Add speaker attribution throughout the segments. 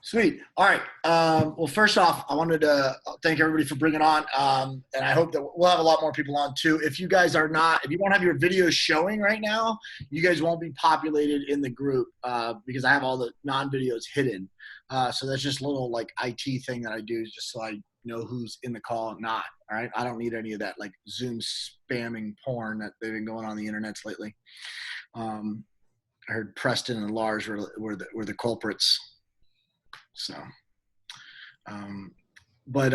Speaker 1: Sweet. All right. Well, first off, I wanted to thank everybody for bringing on, and I hope that we'll have a lot more people on too. If you guys are not, if you don't have your videos showing right now, you guys won't be populated in the group because I have all the non-videos hidden. So that's just a little like IT thing that I do just so I know who's in the call and not. All right. I don't need any of that like Zoom spamming porn that they've been going on the internets lately. I heard Preston and Lars were the culprits. So, um, but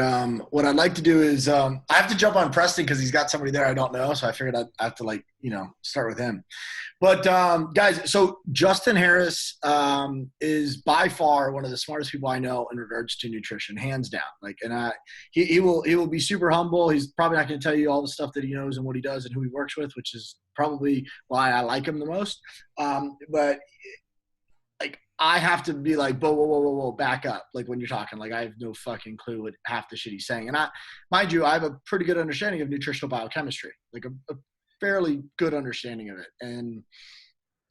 Speaker 1: what I'd like to do is I have to jump on Preston because he's got somebody there I don't know. So I figured I'd have to start with him. But guys, so Justin Harris is by far one of the smartest people I know in regards to nutrition, hands down. He will be super humble. He's probably not going to tell you all the stuff that he knows and what he does and who he works with, which is probably why I like him the most. But I have to be like, whoa, back up. Like when you're talking, like I have no fucking clue what half the shit he's saying. And mind you, I have a pretty good understanding of nutritional biochemistry, like a fairly good understanding of it. And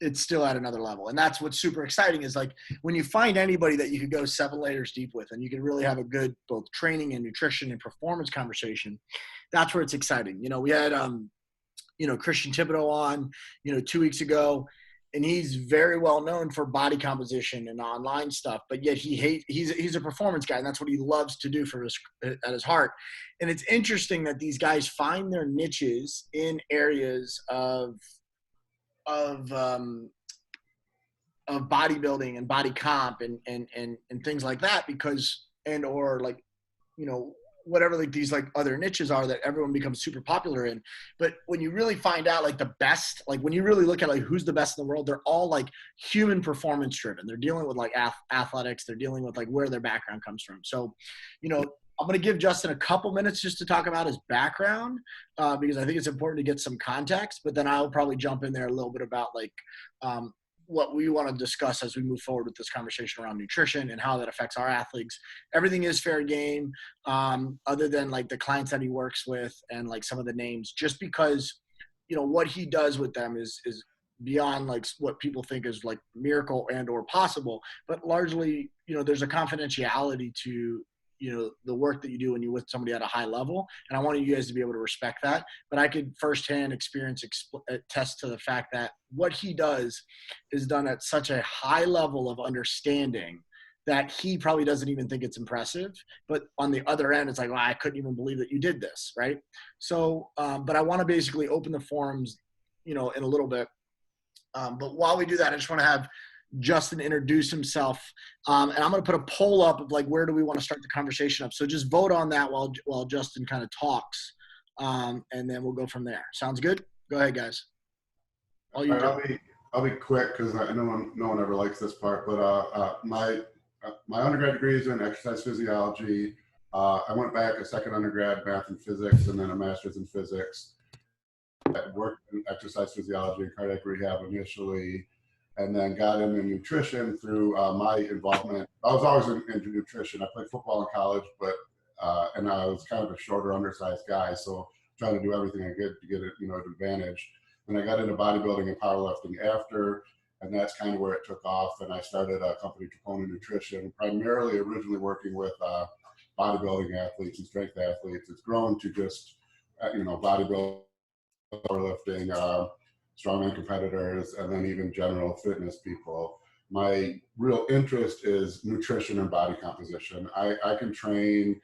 Speaker 1: it's still at another level. And that's what's super exciting is like when you find anybody that you could go 7 layers deep with and you can really have a good both training and nutrition and performance conversation, that's where it's exciting. We had, Christian Thibodeau on, 2 weeks ago. And he's very well known for body composition and online stuff, but yet he's a performance guy, and that's what he loves to do at his heart. And it's interesting that these guys find their niches in areas of bodybuilding and body comp and things like that whatever like these like other niches are that everyone becomes super popular in. But when you really find out like the best, like when you really look at like who's the best in the world, they're all like human performance driven. They're dealing with like athletics. They're dealing with like where their background comes from. So, I'm going to give Justin a couple minutes just to talk about his background because I think it's important to get some context, but then I'll probably jump in there a little bit about like what we want to discuss as we move forward with this conversation around nutrition and how that affects our athletes. Everything is fair game, other than like the clients that he works with and like some of the names, just because, what he does with them is beyond like what people think is like miracle and or possible, but largely, there's a confidentiality to, the work that you do when you're with somebody at a high level. And I wanted you guys to be able to respect that, but I could firsthand experience attest to the fact that what he does is done at such a high level of understanding that he probably doesn't even think it's impressive. But on the other end, it's like, well, I couldn't even believe that you did this. Right. So, but I want to basically open the forums, in a little bit. But while we do that, I just want to have Justin introduce himself. And I'm going to put a poll up of like, where do we want to start the conversation up? So just vote on that while Justin kind of talks. And then we'll go from there. Sounds good? Go ahead, guys.
Speaker 2: All right, I'll be quick because I know no one ever likes this part, but my undergrad degree is in exercise physiology. I went back a second undergrad, math and physics, and then a master's in physics. I worked in exercise physiology and cardiac rehab initially, and then got into nutrition through my involvement. I was always into nutrition. I played football in college, and I was kind of a shorter, undersized guy, so trying to do everything I could to get it, an advantage. And I got into bodybuilding and powerlifting after, and that's kind of where it took off. And I started a company, Troponin Nutrition, primarily originally working with bodybuilding athletes and strength athletes. It's grown to just, bodybuilding, powerlifting, strongman competitors, and then even general fitness people. My real interest is nutrition and body composition. I can train,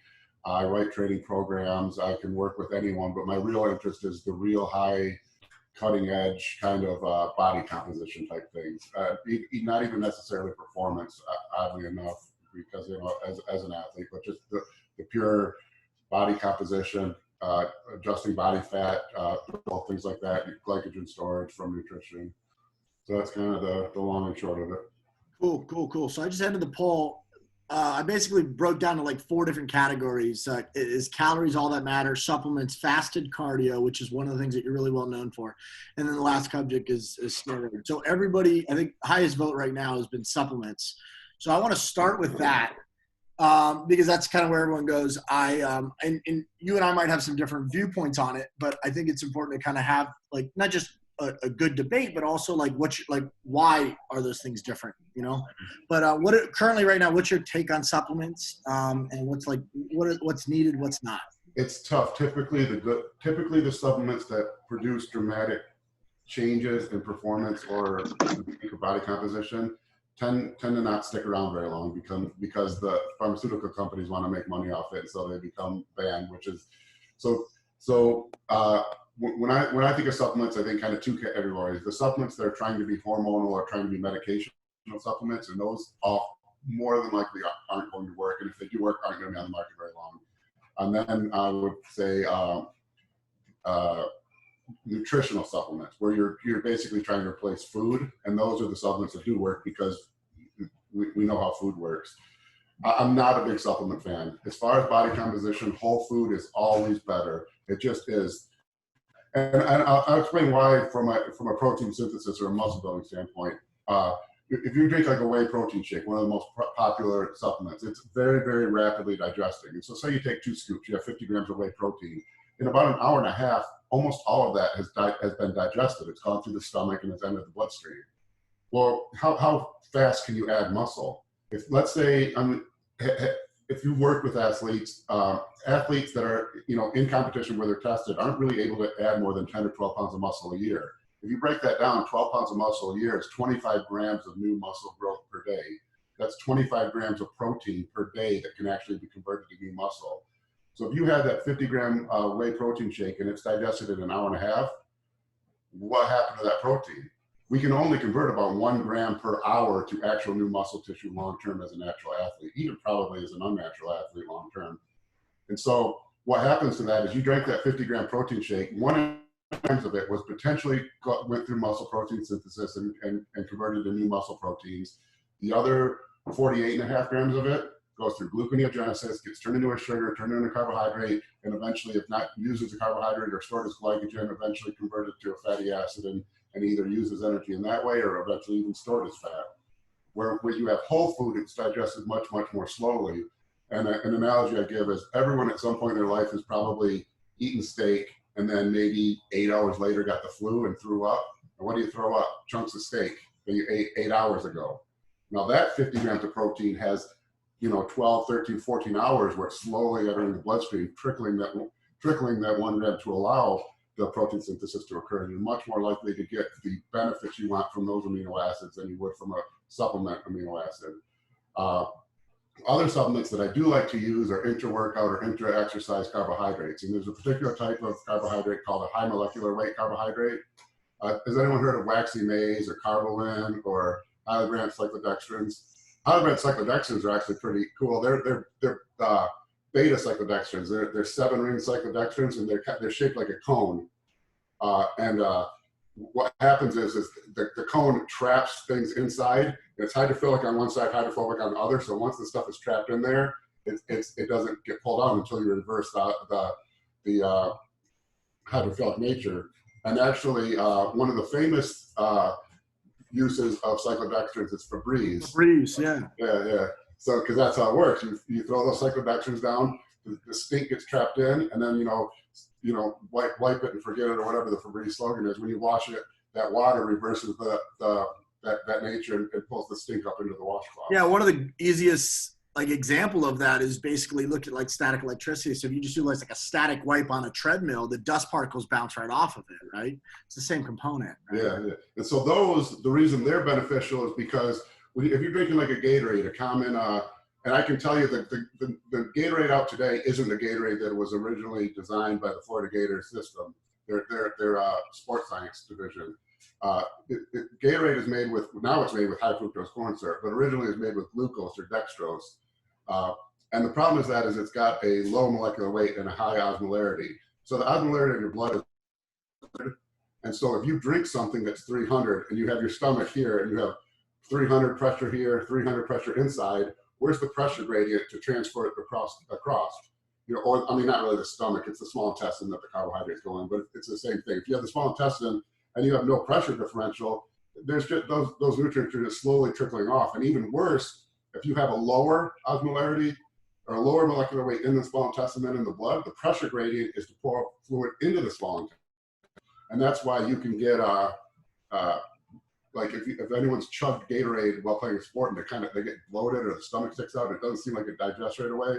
Speaker 2: I write training programs, I can work with anyone, but my real interest is the real high cutting edge kind of body composition type things. Not even necessarily performance, oddly enough, because, as an athlete, but just the pure body composition, adjusting body fat, things like that, glycogen storage from nutrition. So that's kind of the long and short of it.
Speaker 1: Cool. So I just entered the poll. I basically broke down to like 4 different categories. Is calories all that matter? Supplements, fasted cardio, which is one of the things that you're really well known for. And then the last subject is steroids. So everybody, I think highest vote right now has been supplements. So I want to start with that. Because that's kind of where everyone goes. And you and I might have some different viewpoints on it, but I think it's important to kind of have like not just a good debate, but also like why are those things different, you know? But currently right now, what's your take on supplements, and what's needed, what's not?
Speaker 2: It's tough. Typically the supplements that produce dramatic changes in performance or body composition tend to not stick around very long because the pharmaceutical companies want to make money off it, and so they become banned. Which is when I think of supplements, I think kind of two categories: the supplements that are trying to be hormonal or trying to be medicational supplements, and those all more than likely aren't going to work, and if they do work, aren't going to be on the market very long. And then I would say nutritional supplements, where you're basically trying to replace food, and those are the supplements that do work because we know how food works. I'm not a big supplement fan. As far as body composition, whole food is always better. It just is. And I'll explain why from a protein synthesis or a muscle building standpoint. If you drink like a whey protein shake, one of the most popular supplements, it's very, very rapidly digesting. And so say you take 2 scoops, you have 50 grams of whey protein. In about an hour and a half, almost all of that has been digested. It's gone through the stomach and it's entered the bloodstream. Well, how fast can you add muscle? If, let's say, if you work with athletes that are in competition where they're tested aren't really able to add more than 10 or 12 pounds of muscle a year. If you break that down, 12 pounds of muscle a year is 25 grams of new muscle growth per day. That's 25 grams of protein per day that can actually be converted to new muscle. So if you had that 50-gram whey protein shake and it's digested in an hour and a half, what happened to that protein? We can only convert about 1 gram per hour to actual new muscle tissue long-term as a natural athlete, even probably as an unnatural athlete long-term. And so what happens to that is you drank that 50-gram protein shake, 1 grams of it was potentially went through muscle protein synthesis and converted to new muscle proteins. The other 48.5 grams of it goes through gluconeogenesis, gets turned into a sugar, turned into a carbohydrate, and eventually, if not used as a carbohydrate or stored as glycogen, eventually converted to a fatty acid and either used as energy in that way or eventually even stored as fat. Where you have whole food, it's digested much, much more slowly. And an analogy I give is everyone at some point in their life has probably eaten steak and then maybe 8 hours later got the flu and threw up. And what do you throw up? Chunks of steak that you ate 8 hours ago. Now that 50 grams of protein has 12, 13, 14 hours where it's slowly entering the bloodstream, trickling that 1 gram to allow the protein synthesis to occur. And you're much more likely to get the benefits you want from those amino acids than you would from a supplement amino acid. Other supplements that I do like to use are intra-workout or intra-exercise carbohydrates. And there's a particular type of carbohydrate called a high molecular weight carbohydrate. Has anyone heard of waxy maize or carbolin or highly branched cyclodextrins? Highly branched cyclodextrins are actually pretty cool. They're beta cyclodextrins. They're 7-ring cyclodextrins, and they're shaped like a cone. What happens is the cone traps things inside. It's hydrophilic on one side, hydrophobic on the other. So once the stuff is trapped in there, it doesn't get pulled out until you reverse the hydrophilic nature. And actually, one of the famous uses of cyclodextrins is Febreze.
Speaker 1: Febreze, yeah.
Speaker 2: Yeah. So, because that's how it works. You throw those cyclodextrins down, the stink gets trapped in, and then wipe it and forget it, or whatever the Febreze slogan is. When you wash it, that water reverses that nature and pulls the stink up into the washcloth.
Speaker 1: Yeah, one of the easiest example of that is basically look at static electricity. So if you just do like a static wipe on a treadmill, the dust particles bounce right off of it, right? It's the same component. Right?
Speaker 2: Yeah. And so the reason they're beneficial is because if you're drinking like a Gatorade, a common, and I can tell you that the Gatorade out today isn't the Gatorade that was originally designed by the Florida Gator system. Their sports science division. Gatorade is made with, now it's made with high fructose corn syrup, but originally it was made with glucose or dextrose. And the problem is that it's got a low molecular weight and a high osmolarity. So the osmolarity of your blood is 300. And so if you drink something that's 300 and you have your stomach here and you have 300 pressure here, 300 pressure inside, where's the pressure gradient to transfer it across? Or I mean, not really the stomach, it's the small intestine that the carbohydrates go in, but it's the same thing. If you have the small intestine and you have no pressure differential, there's just those nutrients are just slowly trickling off. And even worse, if you have a lower osmolarity or a lower molecular weight in the small intestine than in the blood, the pressure gradient is to pour fluid into the small intestine. And that's why you can get like if anyone's chugged Gatorade while playing a sport and they get bloated or the stomach sticks out, it doesn't seem like it digests right away.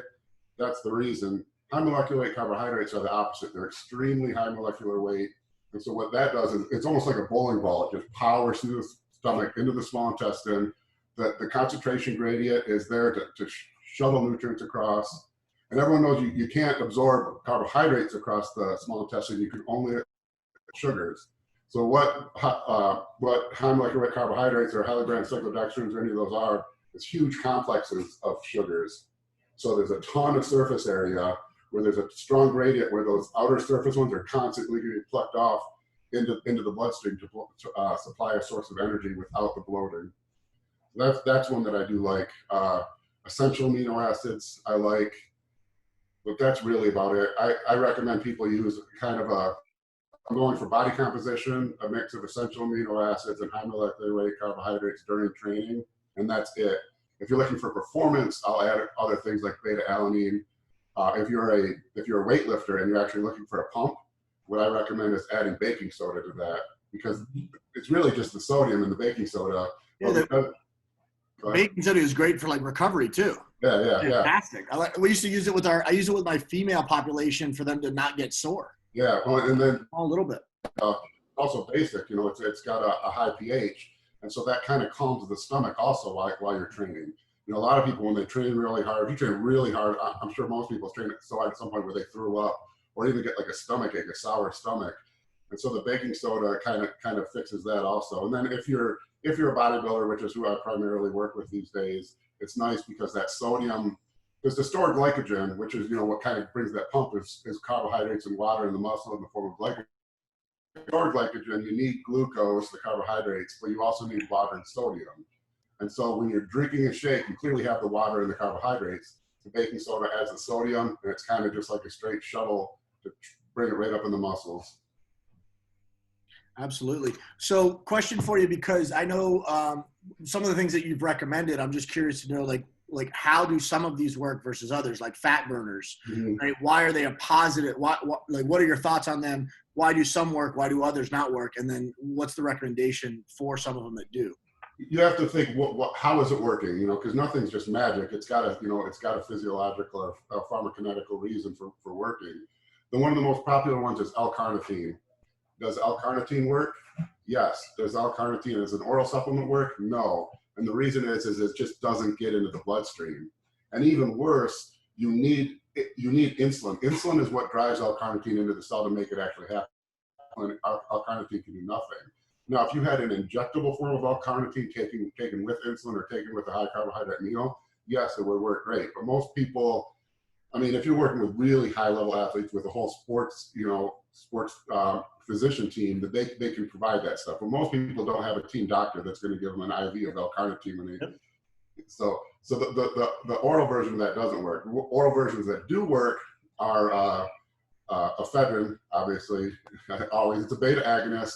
Speaker 2: That's the reason. High molecular weight carbohydrates are the opposite. They're extremely high molecular weight. And so what that does is it's almost like a bowling ball. It just powers through the stomach into the small intestine. The concentration gradient is there to shuttle nutrients across. And everyone knows you can't absorb carbohydrates across the small intestine. You can only sugars. So what high molecular weight carbohydrates or highly branded cyclodextrins or any of those are, is huge complexes of sugars. So there's a ton of surface area where there's a strong gradient where those outer surface ones are constantly getting plucked off into the bloodstream to supply a source of energy without the bloating. That's one that I do like. Essential amino acids I like, but that's really about it. I recommend people use kind of I'm going for body composition, a mix of essential amino acids and high molecular weight carbohydrates during training, and that's it. If you're looking for performance, I'll add other things like beta-alanine. If you're a weightlifter and you're actually looking for a pump, what I recommend is adding baking soda to that, because it's really just the sodium in the baking soda.
Speaker 1: Yeah, baking soda is great for like recovery too.
Speaker 2: Yeah.
Speaker 1: Fantastic. We used to use it I use it with my female population for them to not get sore.
Speaker 2: Yeah, and then
Speaker 1: a little bit.
Speaker 2: Also basic, it's got a high pH, and so that kind of calms the stomach also while you're training. A lot of people when they train really hard, if you train really hard, I'm sure most people train so hard at some point where they threw up or even get like a stomachache, a sour stomach. And so the baking soda kind of fixes that also. And then if you're a bodybuilder, which is who I primarily work with these days, it's nice because that sodium, because the stored glycogen, which is what kind of brings that pump, is carbohydrates and water in the muscle in the form of glycogen. Stored glycogen, you need glucose, the carbohydrates, but you also need water and sodium. And so when you're drinking a shake, you clearly have the water and the carbohydrates. The baking soda adds the sodium, and it's kind of just like a straight shuttle to bring it right up in the muscles.
Speaker 1: Absolutely. So question for you, because I know some of the things that you've recommended, I'm just curious to know, like how do some of these work versus others, like fat burners, right? Why are they a positive? What are your thoughts on them? Why do some work? Why do others not work? And then what's the recommendation for some of them that do?
Speaker 2: You have to think, how is it working? Because nothing's just magic. It's got a physiological or pharmacokinetical reason for working. One of the most popular ones is L-carnitine. Does L-carnitine work? Yes. Does L-carnitine as an oral supplement work? No. And the reason is it just doesn't get into the bloodstream. And even worse, you need insulin. Insulin is what drives L-carnitine into the cell to make it actually happen. L-carnitine can do nothing. Now, if you had an injectable form of L-carnitine taken with insulin or taken with a high carbohydrate meal, yes, it would work great. But most people, if you're working with really high level athletes with a whole sports physician team, that they can provide that stuff. But most people don't have a team doctor that's going to give them an IV of L-carnitine when they. So the oral version of that doesn't work. Oral versions that do work are ephedrine, obviously. Always, it's a beta agonist.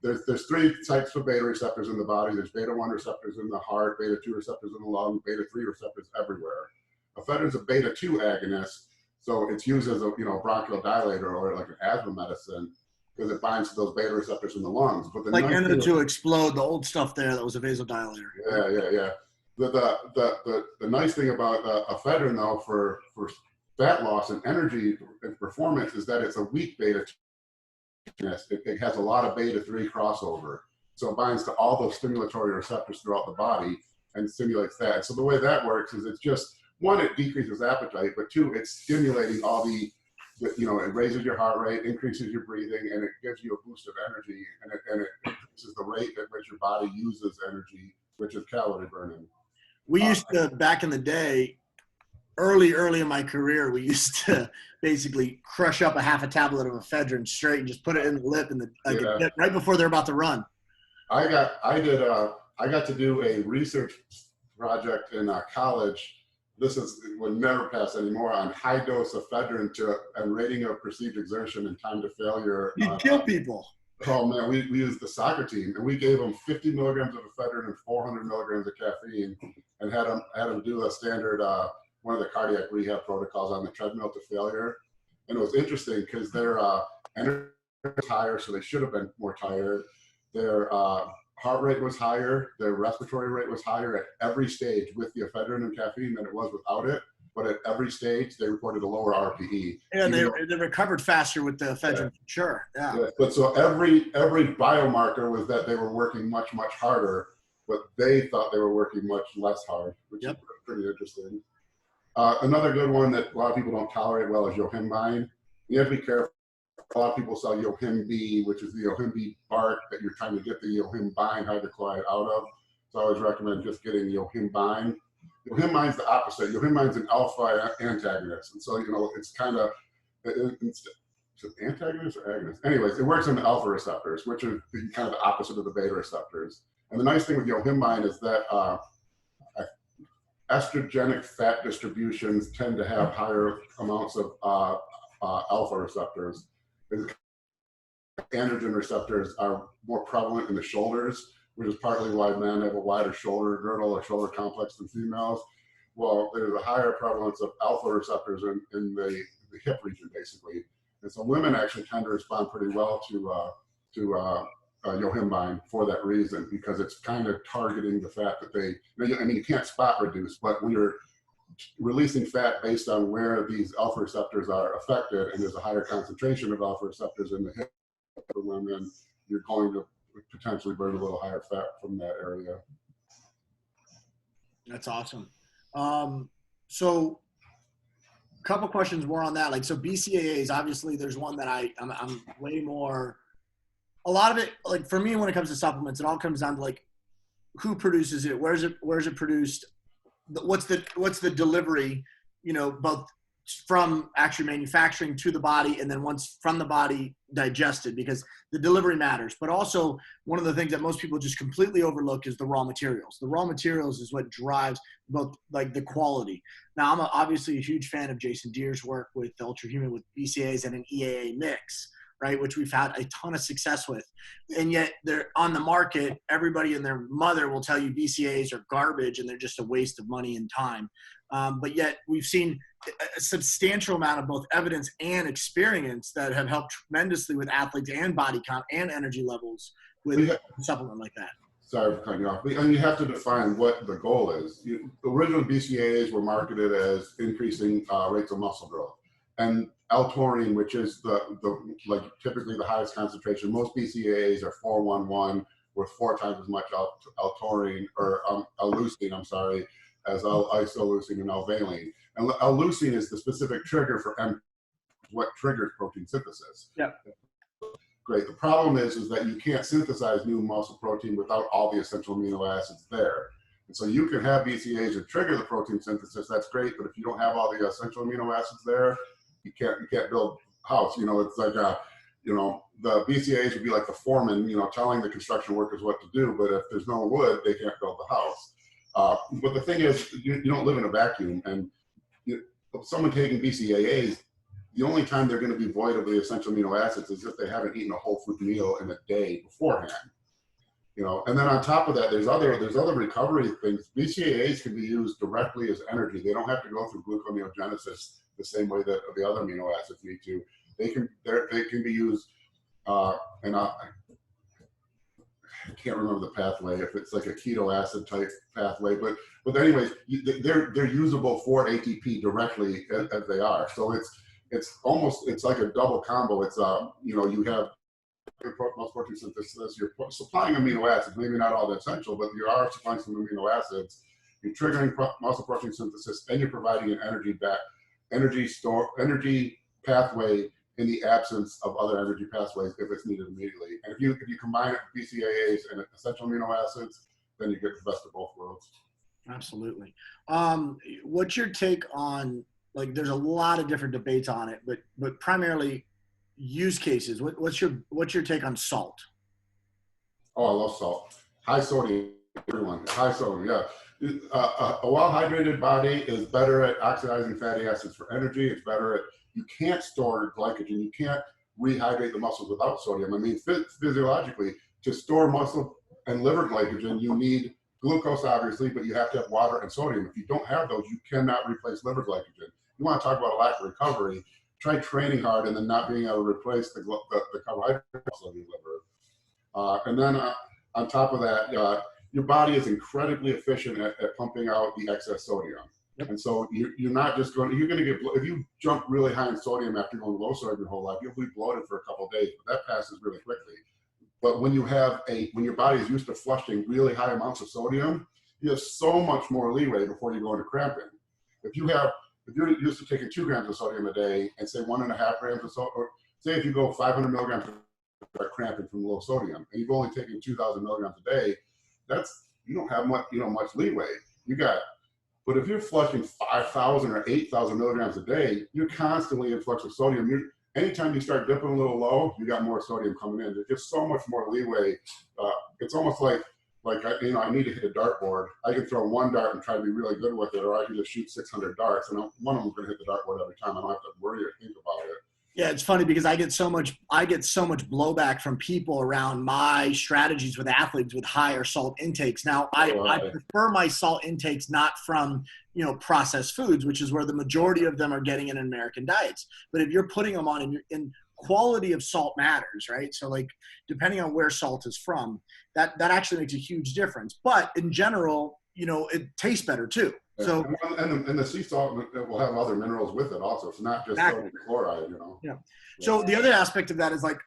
Speaker 2: There's three types of beta receptors in the body. There's beta 1 receptors in the heart, beta 2 receptors in the lung, beta 3 receptors everywhere. Ephedrine's a beta 2 agonist, so it's used as a bronchodilator or like an asthma medicine because it binds to those beta receptors in the lungs. But the
Speaker 1: like to explode, the old stuff there that was a vasodilator.
Speaker 2: Yeah. The nice thing about ephedrine though for fat loss and energy and performance is that it's a weak beta 2. It has a lot of beta 3 crossover, so it binds to all those stimulatory receptors throughout the body and stimulates that. So the way that works is it's just, one, it decreases appetite, but two, it's stimulating all it raises your heart rate, increases your breathing, and it gives you a boost of energy, and it increases the rate at which your body uses energy, which is calorie burning.
Speaker 1: We used to, back in the day, early in my career, we used to basically crush up a half a tablet of ephedrine straight and just put it in the lip right before they're about to run.
Speaker 2: I got to do a research project in college. This would never pass anymore, on high dose ephedrine and rating of perceived exertion and time to failure.
Speaker 1: You kill people.
Speaker 2: Oh man, we used the soccer team and we gave them 50 milligrams of ephedrine and 400 milligrams of caffeine, and had them do a standard one of the cardiac rehab protocols on the treadmill to failure. And it was interesting because their energy was higher, so they should have been more tired. Their heart rate was higher. Their respiratory rate was higher at every stage with the ephedrine and caffeine than it was without it. But at every stage, they reported a lower RPE.
Speaker 1: Yeah, and they recovered faster with the ephedrine, for sure. Yeah.
Speaker 2: But so every biomarker was that they were working much, much harder, but they thought they were working much less hard, which is pretty interesting. Another good one that a lot of people don't tolerate well is yohimbine. You have to be careful. A lot of people sell yohimbe, which is the yohimbe bark that you're trying to get the yohimbine hydrochloride out of. So I always recommend just getting yohimbine. Yohimbine's the opposite. Yohimbine's an alpha antagonist. And so, you know, it's kind of, is it antagonist or agonist? Anyways, it works on the alpha receptors, which are kind of the opposite of the beta receptors. And the nice thing with yohimbine is that estrogenic fat distributions tend to have higher amounts of alpha receptors. Androgen receptors are more prevalent in the shoulders, which is partly why men have a wider shoulder girdle or shoulder complex than females. Well, there's a higher prevalence of alpha receptors in the hip region, basically. And so women actually tend to respond pretty well to yohimbine for that reason, because it's kind of targeting the fat that they, I mean, you can't spot reduce, but when you're releasing fat based on where these alpha receptors are affected, and there's a higher concentration of alpha receptors in the hip for women, you're going to potentially burn a little higher fat from that area.
Speaker 1: That's awesome. So a couple questions more on that. Like, so BCAAs, obviously there's one that I'm way more, a lot of it, like for me, when it comes to supplements, it all comes down to like who produces it, where's it produced, what's the delivery, you know, both from actually manufacturing to the body, and then once from the body digested, because the delivery matters. But also one of the things that most people just completely overlook is the raw materials. The raw materials is what drives both like the quality. Now I'm obviously a huge fan of Jason Deere's work with the Ultrahuman with BCAAs and an EAA mix, right? Which we've had a ton of success with. And yet they're on the market, everybody and their mother will tell you BCAAs are garbage and they're just a waste of money and time. But yet we've seen a substantial amount of both evidence and experience that have helped tremendously with athletes and body count and energy levels with a supplement like that.
Speaker 2: Sorry for cutting you off. And you have to define what the goal is. The original BCAAs were marketed as increasing rates of muscle growth. And L-taurine, which is like typically the highest concentration, most BCAAs are 411, with 4 times as much L-taurine or L-leucine, I'm sorry, as isoleucine and L-valine. And L-leucine is the specific trigger for what triggers protein synthesis.
Speaker 1: Yeah.
Speaker 2: Great. The problem is that you can't synthesize new muscle protein without all the essential amino acids there. And so you can have BCAAs that trigger the protein synthesis. That's great, but if you don't have all the essential amino acids there, you can't build a house. You know, it's like you know, the BCAAs would be like the foreman, you know, telling the construction workers what to do. But if there's no wood, they can't build the house. But the thing is, you don't live in a vacuum, and someone taking BCAAs, the only time they're going to be void of the essential amino acids is if they haven't eaten a whole food meal in a day beforehand. You know, and then on top of that, there's other recovery things. BCAAs can be used directly as energy. They don't have to go through gluconeogenesis the same way that the other amino acids need to. They can be used, and I can't remember the pathway, if it's like a keto acid type pathway, but anyways, they're usable for ATP directly as they are. So it's like a double combo. It's you know, you have muscle protein synthesis, you're supplying amino acids, maybe not all the essential, but you are supplying some amino acids. You're triggering muscle protein synthesis, and you're providing an energy pathway in the absence of other energy pathways if it's needed immediately. And if you combine it with BCAAs and essential amino acids, then you get the best of both worlds. Absolutely.
Speaker 1: What's your take on, like, there's a lot of different debates on it, but primarily use cases. What's your take on salt?
Speaker 2: Oh, I love salt. High sodium, everyone. High sodium, yeah. A well-hydrated body is better at oxidizing fatty acids for energy. It's better at, you can't store glycogen. You can't rehydrate the muscles without sodium. I mean, physiologically, to store muscle and liver glycogen, you need glucose, obviously, but you have to have water and sodium. If you don't have those, you cannot replace liver glycogen. You want to talk about a lack of recovery. try training hard and then not being able to replace the carbohydrates in your liver. And then on top of that, your body is incredibly efficient at pumping out the excess sodium. Yep. And so you're not just going, you're going to get, if you jump really high in sodium after going low sodium your whole life, you'll be bloated for a couple of days, but that passes really quickly. But when you have when your body is used to flushing really high amounts of sodium, you have so much more leeway before you go into cramping. If you're used to taking 2 grams of sodium a day and say 1.5 grams of sodium, or say if you go 500 milligrams of cramping from low sodium and you've only taken 2,000 milligrams a day, you don't have much, much leeway. But if you're flushing 5,000 or 8,000 milligrams a day, you're constantly in flux of sodium. Anytime you start dipping a little low, you got more sodium coming in. There's just so much more leeway. It's almost like I need to hit a dartboard. I can throw 1 dart and try to be really good with it, or I can just shoot 600 darts, and one of them's going to hit the dartboard every time. I don't have to worry or think about it.
Speaker 1: Yeah, it's funny because I get so much blowback from people around my strategies with athletes with higher salt intakes. Now, I prefer my salt intakes not from, processed foods, which is where the majority of them are getting in American diets. But if you're putting them on and quality of salt matters, right? So like depending on where salt is from, that actually makes a huge difference. But in general, it tastes better too. So
Speaker 2: and the sea salt will have other minerals with it also. It's not just sodium chloride,
Speaker 1: Yeah. So the other aspect of that is like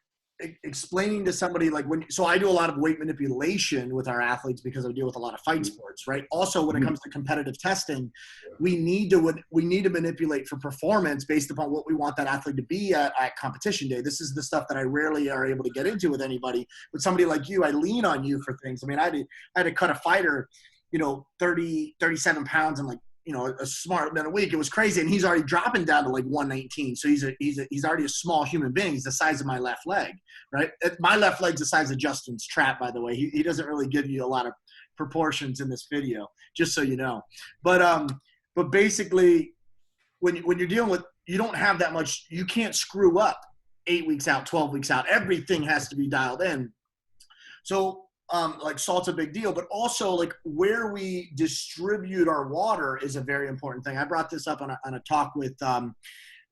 Speaker 1: explaining to somebody like so I do a lot of weight manipulation with our athletes because I deal with a lot of fight sports, right? Also, when it comes to competitive testing, we need to manipulate for performance based upon what we want that athlete to be at competition day. This is the stuff that I rarely are able to get into with anybody. With somebody like you, I lean on you for things. I mean, I had to cut a fighter 37 pounds in a smart amount of week. It was crazy. And he's already dropping down to like 119. So he's already a small human being. He's the size of my left leg, right? My left leg's the size of Justin's trap, by the way. He doesn't really give you a lot of proportions in this video, just so you know. But basically when you're dealing with, you don't have that much, you can't screw up 8 weeks out, 12 weeks out. Everything has to be dialed in. So like salt's a big deal, but also like where we distribute our water is a very important thing. I brought this up on a talk with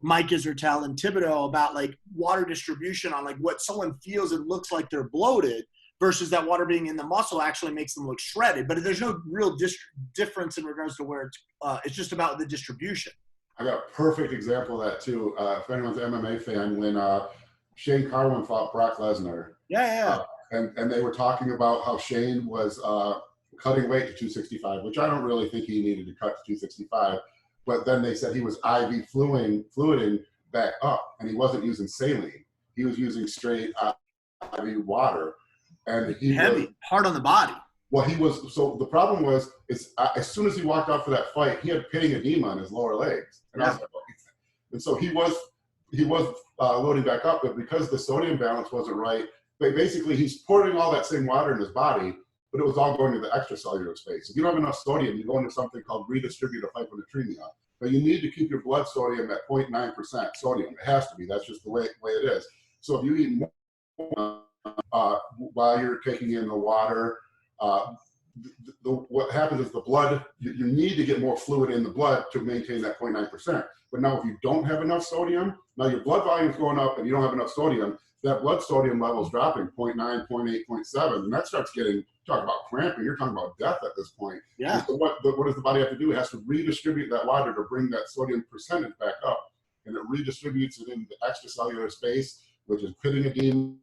Speaker 1: Mike Israel and Thibodeau about like water distribution on like what someone feels it looks like they're bloated versus that water being in the muscle actually makes them look shredded. But there's no real difference in regards to where it's just about the distribution.
Speaker 2: I got a perfect example of that too. If anyone's an MMA fan, when Shane Carwin fought Brock Lesnar.
Speaker 1: Yeah.
Speaker 2: And they were talking about how Shane was cutting weight to 265, which I don't really think he needed to cut to 265. But then they said he was IV fluiding back up, and he wasn't using saline. He was using straight IV water. And he
Speaker 1: heavy, hard on the body.
Speaker 2: Well, so the problem was, as soon as he walked out for that fight, he had pitting edema in his lower legs. And, and so he was loading back up, but because the sodium balance wasn't right, basically he's pouring all that same water in his body, but it was all going to the extracellular space. If you don't have enough sodium, you go into something called redistributive hyponatremia. But you need to keep your blood sodium at 0.9% sodium. It has to be. That's just the way it is. So if you eat more while you're taking in the water, what happens is the blood, you need to get more fluid in the blood to maintain that 0.9%. But now if you don't have enough sodium, now your blood volume is going up and you don't have enough sodium, that blood sodium level is dropping 0.9, 0.8, 0.7, and that starts talk about cramping, you're talking about death at this point.
Speaker 1: Yeah.
Speaker 2: So what does the body have to do? It has to redistribute that water to bring that sodium percentage back up. And it redistributes it in the extracellular space, which is pitting edema,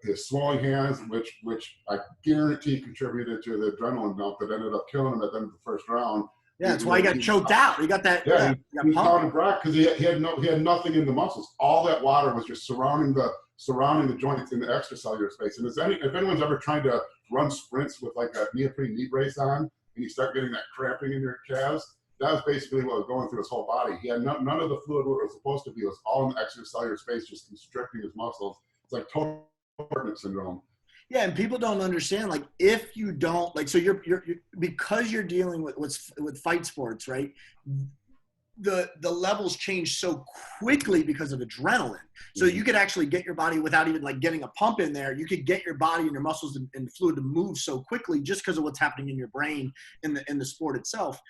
Speaker 2: his swelling hands, which I guarantee contributed to the adrenaline dump that ended up killing him at the end of the first round.
Speaker 1: Yeah, that's why he got choked out. He got that.
Speaker 2: Yeah, he was pounding Brock because he had nothing in the muscles. All that water was just surrounding the joints in the extracellular space. And if anyone's ever trying to run sprints with like a neoprene knee brace on, and you start getting that cramping in your calves, that was basically what was going through his whole body. He had none of the fluid where it was supposed to be. It was all in the extracellular space, just constricting his muscles. It's like total syndrome.
Speaker 1: Yeah, and people don't understand, like, if you don't, like, so you're because you're dealing with fight sports, right? The levels change so quickly because of adrenaline. So you could actually get your body without even like getting a pump in there. You could get your body and your muscles and fluid to move so quickly just because of what's happening in your brain in the sport itself.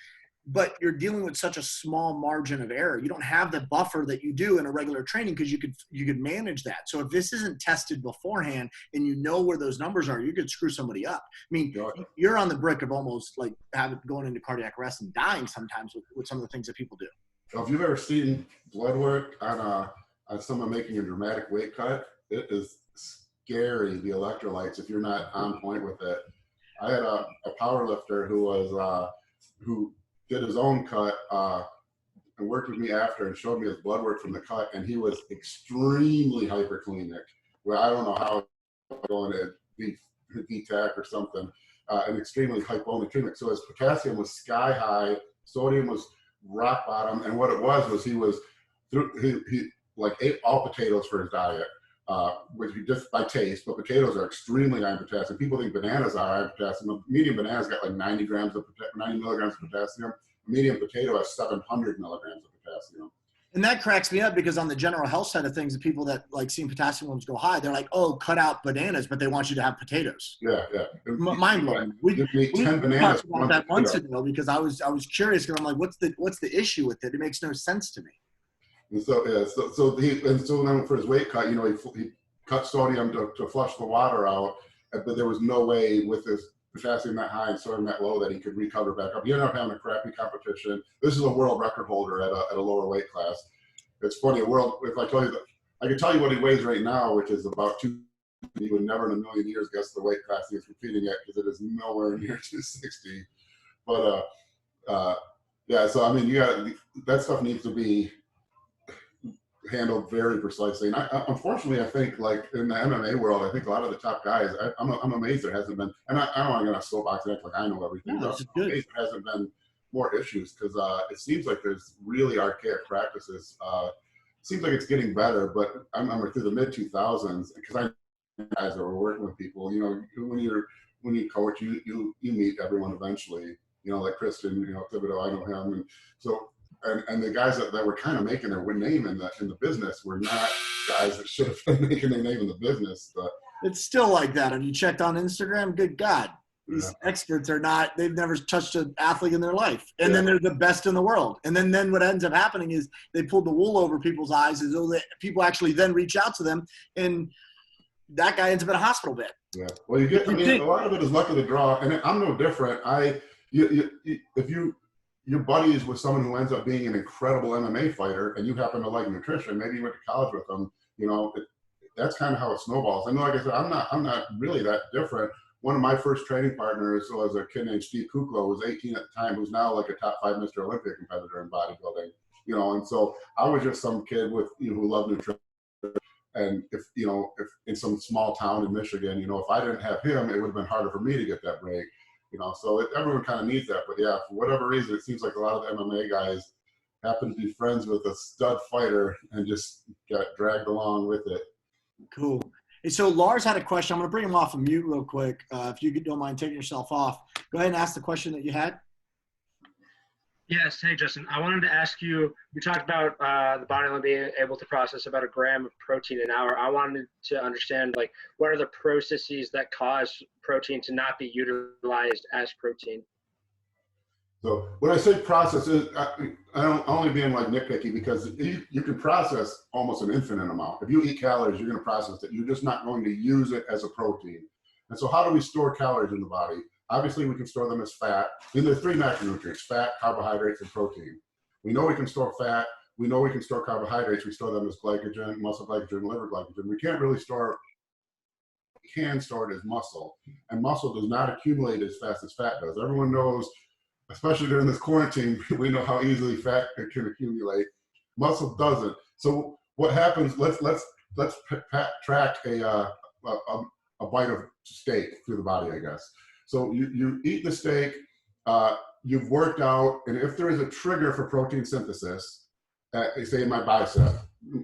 Speaker 1: but you're dealing with such a small margin of error. You don't have the buffer that you do in a regular training because you could manage that. So if this isn't tested beforehand and you know where those numbers are, you could screw somebody up. I mean, you're on the brink of almost like going into cardiac arrest and dying sometimes with some of the things that people do.
Speaker 2: So if you've ever seen blood work on someone making a dramatic weight cut, it is scary, the electrolytes, if you're not on point with it. I had a power lifter who did his own cut and worked with me after and showed me his blood work from the cut, and he was extremely hyperkalemic. Well, I don't know how going to DTAC or something, and extremely hyponatremic. So his potassium was sky high, sodium was rock bottom, and what it was he like ate all potatoes for his diet, which he just by taste, but potatoes are extremely high in potassium. People think bananas are high in potassium. A medium banana's got like 90 milligrams of potassium. A medium potato has 700 milligrams of potassium.
Speaker 1: And that cracks me up because on the general health side of things, the people that like seeing potassium levels go high, they're like, oh, cut out bananas, but they want you to have potatoes.
Speaker 2: Yeah.
Speaker 1: Mind blowing. We
Speaker 2: 10 bananas
Speaker 1: talked about that months ago because I was curious because I'm like, what's the issue with it? It makes no sense to me.
Speaker 2: And so then for his weight cut, he cut sodium to flush the water out, but there was no way with his potassium that high and sodium that low that he could recover back up. He ended up having a crappy competition. This is a world record holder at a lower weight class. It's funny, if I tell you that, I can tell you what he weighs right now, which is about 2. You would never in a million years guess the weight class he is competing at because it is nowhere near 260. But yeah, so I mean, that stuff needs to be handled very precisely. And unfortunately, I think like in the MMA world, I think a lot of the top guys, I'm amazed there hasn't been, and I don't want to get a soapbox and act like I know everything, but I'm amazed there hasn't been more issues because it seems like there's really archaic practices. It seems like it's getting better, but I remember through the mid 2000s, because I guys that were working with people, when you coach, you meet everyone eventually, like Kristen, Thibodeau, I know him, and so. And the guys that were kind of making their name in the business were not guys that should have been making their name in the business. But
Speaker 1: it's still like that. Have you checked on Instagram? Good God. These experts they've never touched an athlete in their life. And then they're the best in the world. And then what ends up happening is they pulled the wool over people's eyes as though people actually then reach out to them. And that guy ends up in a hospital bed.
Speaker 2: Yeah. Well, a lot of it is luck of the draw. And I'm no different. If your buddy is with someone who ends up being an incredible MMA fighter and you happen to like nutrition, maybe you went to college with them, that's kind of how it snowballs. And like I said, I'm not really that different. One of my first training partners was a kid named Steve Kukla, who was 18 at the time, who's now like a top 5 Mr. Olympia competitor in bodybuilding, and so I was just some kid with, who loved nutrition. And if in some small town in Michigan, if I didn't have him, it would have been harder for me to get that break. So everyone kind of needs that. But yeah, for whatever reason, it seems like a lot of the MMA guys happen to be friends with a stud fighter and just got dragged along with it.
Speaker 1: Cool. Hey, so Lars had a question. I'm going to bring him off of mute real quick. If you don't mind taking yourself off, go ahead and ask the question that you had.
Speaker 3: Yes. Hey, Justin. I wanted to ask you, we talked about the body only being able to process about 1 gram of protein an hour. I wanted to understand, what are the processes that cause protein to not be utilized as protein?
Speaker 2: So when I say processes, I'm only being nitpicky because you can process almost an infinite amount. If you eat calories, you're going to process it. You're just not going to use it as a protein. And so how do we store calories in the body? Obviously, we can store them as fat. And there are 3 macronutrients: fat, carbohydrates, and protein. We know we can store fat. We know we can store carbohydrates. We store them as glycogen, muscle glycogen, liver glycogen. We can't really store. We can store it as muscle. And muscle does not accumulate as fast as fat does. Everyone knows, especially during this quarantine, we know how easily fat can accumulate. Muscle doesn't. So what happens? Let's track a bite of steak through the body, I guess. So you eat the steak, you've worked out, and if there is a trigger for protein synthesis, say in my bicep,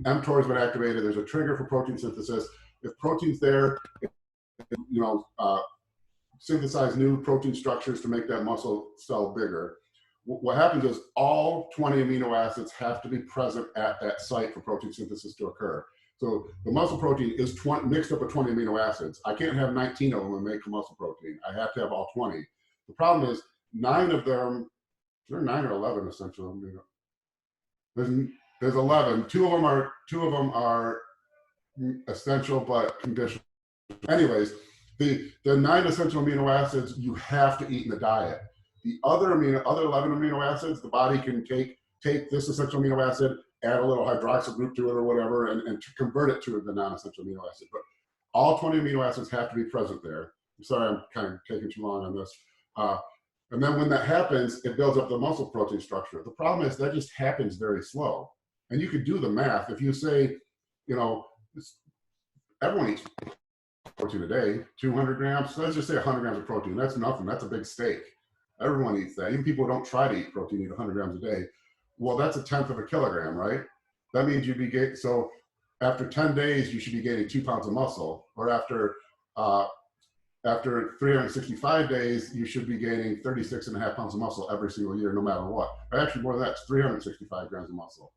Speaker 2: mTOR has been activated, there's a trigger for protein synthesis. If protein's there, synthesize new protein structures to make that muscle cell bigger. What happens is all 20 amino acids have to be present at that site for protein synthesis to occur. So the muscle protein is mixed up with 20 amino acids. I can't have 19 of them and make a muscle protein. I have to have all 20. The problem is 9 of them There are 9 or 11 essential amino. There's 11. Two of them are essential but conditional. Anyways, the 9 essential amino acids you have to eat in the diet. The other 11 amino acids, the body can take this essential amino acid, add a little hydroxyl group to it or whatever, and to convert it to the non-essential amino acid. But all 20 amino acids have to be present there. I'm sorry, I'm kind of taking too long on this. And then when that happens, it builds up the muscle protein structure. The problem is that just happens very slow. And you could do the math. If you say, you know, everyone eats protein a day, 200 grams. So let's just say 100 grams of protein. That's nothing. That's a big steak. Everyone eats that. Even people who don't try to eat protein eat 100 grams a day. Well, that's 1/10 of a kilogram, right? That means you'd be getting, so after 10 days, you should be gaining 2 pounds of muscle. Or after 365 days, you should be gaining 36.5 pounds of muscle every single year, no matter what. Or actually, more than that, it's 365 grams of muscle.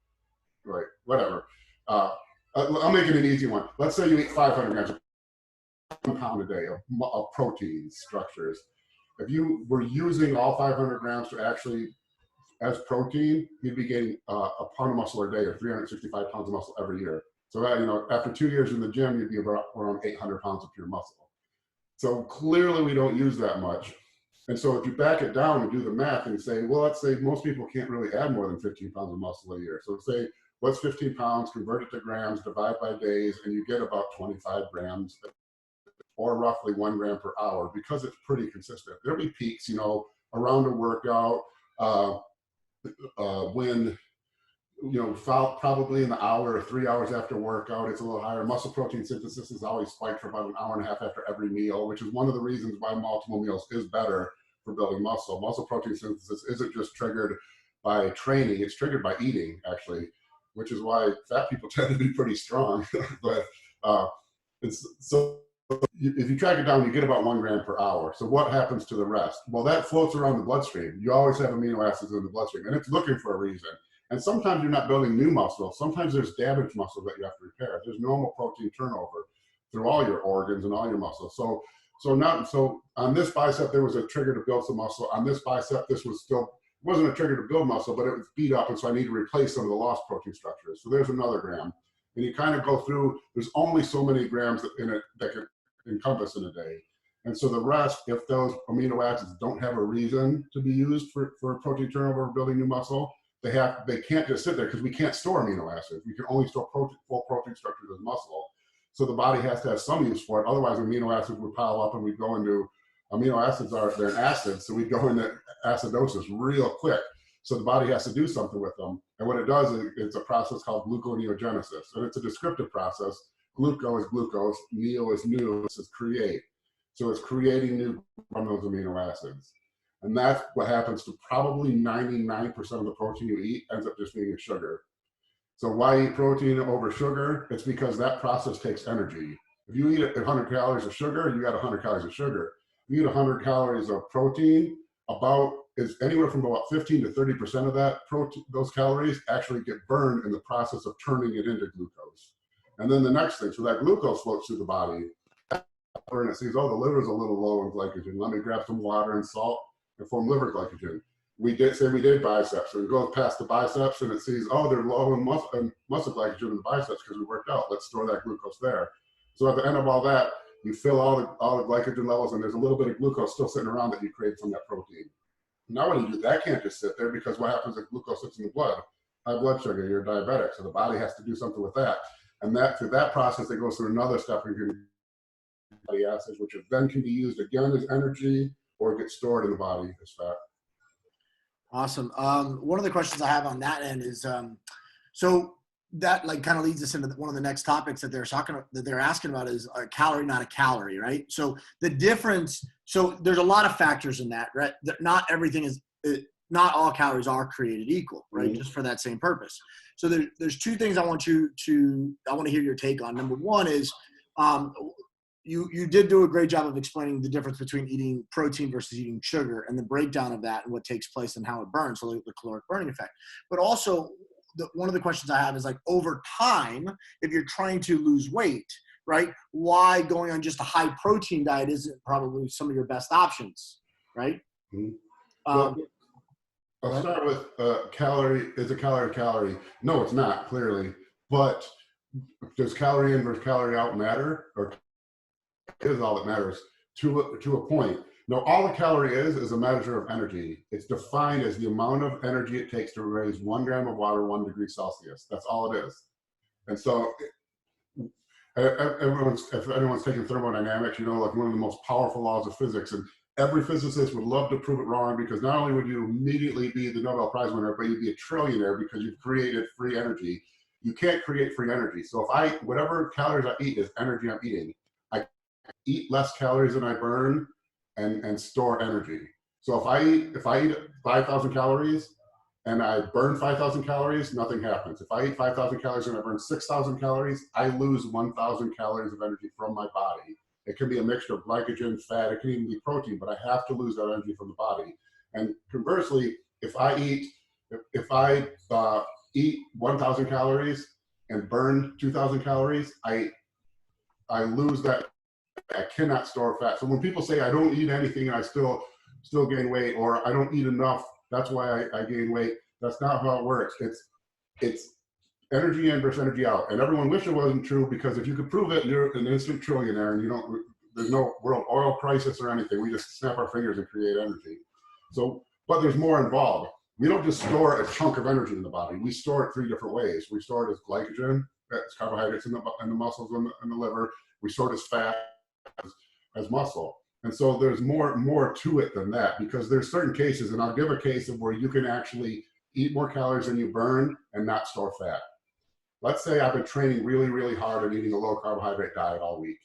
Speaker 2: Right, whatever. I'll make it an easy one. Let's say you eat 500 grams, 1 pound a day of protein structures. If you were using all 500 grams to actually as protein, you'd be gaining a pound of muscle a day, or 365 pounds of muscle every year. So that, you know, after 2 years in the gym, you'd be around 800 pounds of pure muscle. So clearly we don't use that much. And so if you back it down and do the math and say, well, let's say most people can't really add more than 15 pounds of muscle a year. So say, what's 15 pounds, convert it to grams, divide by days, and you get about 25 grams, or roughly 1 gram per hour, because it's pretty consistent. There'll be peaks, you know, around a workout, when, you know, probably in the hour or 3 hours after workout, it's a little higher. Muscle protein synthesis is always spiked for about 1.5 hours after every meal, which is one of the reasons why multiple meals is better for building muscle. Muscle protein synthesis isn't just triggered by training, it's triggered by eating, actually, which is why fat people tend to be pretty strong. But it's so if you track it down, you get about 1 gram per hour. So what happens to the rest? Well, that floats around the bloodstream. You always have amino acids in the bloodstream, and it's looking for a reason. And sometimes you're not building new muscle. Sometimes there's damaged muscle that you have to repair. There's normal protein turnover through all your organs and all your muscles. So on this bicep, there was a trigger to build some muscle. On this bicep, this was still, wasn't a trigger to build muscle, but it was beat up, and so I need to replace some of the lost protein structures. So there's another gram. And you kind of go through, there's only so many grams in it that can encompass in a day. And so the rest, if those amino acids don't have a reason to be used for protein turnover or building new muscle, they can't just sit there, because we can't store amino acids. We can only store full protein structures as muscle. So the body has to have some use for it. Otherwise, amino acids would pile up and we'd go into, amino acids they're an acid, so we'd go into acidosis real quick. So the body has to do something with them. And what it does is it's a process called gluconeogenesis. And it's a descriptive process. Gluco is glucose, neo is new, this is create. So it's creating new from those amino acids. And that's what happens to probably 99% of the protein you eat ends up just being a sugar. So why eat protein over sugar? It's because that process takes energy. If you eat 100 calories of sugar, you got 100 calories of sugar. If you eat 100 calories of protein, is anywhere from about 15 to 30% of that protein, those calories actually get burned in the process of turning it into glucose. And then the next thing, so that glucose floats through the body, and it sees, oh, the liver's a little low in glycogen. Let me grab some water and salt and form liver glycogen. We did biceps, and it goes past the biceps, and it sees, oh, they're low in muscle glycogen in the biceps because we worked out. Let's store that glucose there. So at the end of all that, you fill all the glycogen levels, and there's a little bit of glucose still sitting around that you create from that protein. Now when you do that, can't just sit there, because what happens if glucose sits in the blood? High blood sugar, you're diabetic, so the body has to do something with that. And through that process, it goes through another step in fatty acids, which then can be used again as energy or get stored in the body as fat.
Speaker 1: Awesome. One of the questions I have on that end is, so that like kind of leads us into one of the next topics that they're asking about is a calorie, not a calorie, right? So the difference, so there's a lot of factors in that, right? Not everything is, not all calories are created equal, right? Mm-hmm. Just for that same purpose. So there's two things I want to hear your take on. Number one is, you did do a great job of explaining the difference between eating protein versus eating sugar and the breakdown of that and what takes place and how it burns, so the caloric burning effect. But also, one of the questions I have is, like, over time, if you're trying to lose weight, right, why going on just a high protein diet isn't probably some of your best options, right?
Speaker 2: Mm-hmm. I'll start with calorie. Is a calorie a calorie? No, it's not, clearly. But does calorie in versus calorie out matter? Or is all that matters to a point? No, all a calorie is a measure of energy. It's defined as the amount of energy it takes to raise 1 gram of water 1 degree Celsius. That's all it is. And so if anyone's taken thermodynamics, you know, like one of the most powerful laws of physics, and every physicist would love to prove it wrong, because not only would you immediately be the Nobel Prize winner, but you'd be a trillionaire because you've created free energy. You can't create free energy. So whatever calories I eat is energy I'm eating. I eat less calories than I burn and store energy. So if I eat 5,000 calories and I burn 5,000 calories, nothing happens. If I eat 5,000 calories and I burn 6,000 calories, I lose 1,000 calories of energy from my body. It can be a mixture of glycogen, fat, it can even be protein, but I have to lose that energy from the body. And conversely, if I eat 1,000 calories and burn 2,000 calories, I lose that. I cannot store fat. So when people say I don't eat anything and I still gain weight, or I don't eat enough, that's why I gain weight, that's not how it works. It's energy in versus energy out. And everyone wishes it wasn't true, because if you could prove it, you're an instant trillionaire, and there's no world oil crisis or anything. We just snap our fingers and create energy. So, but there's more involved. We don't just store a chunk of energy in the body. We store it 3 different ways. We store it as glycogen, that's carbohydrates in the muscles and the liver. We store it as fat, as muscle. And so there's more to it than that, because there's certain cases, and I'll give a case of where you can actually eat more calories than you burn and not store fat. Let's say I've been training really, really hard and eating a low carbohydrate diet all week.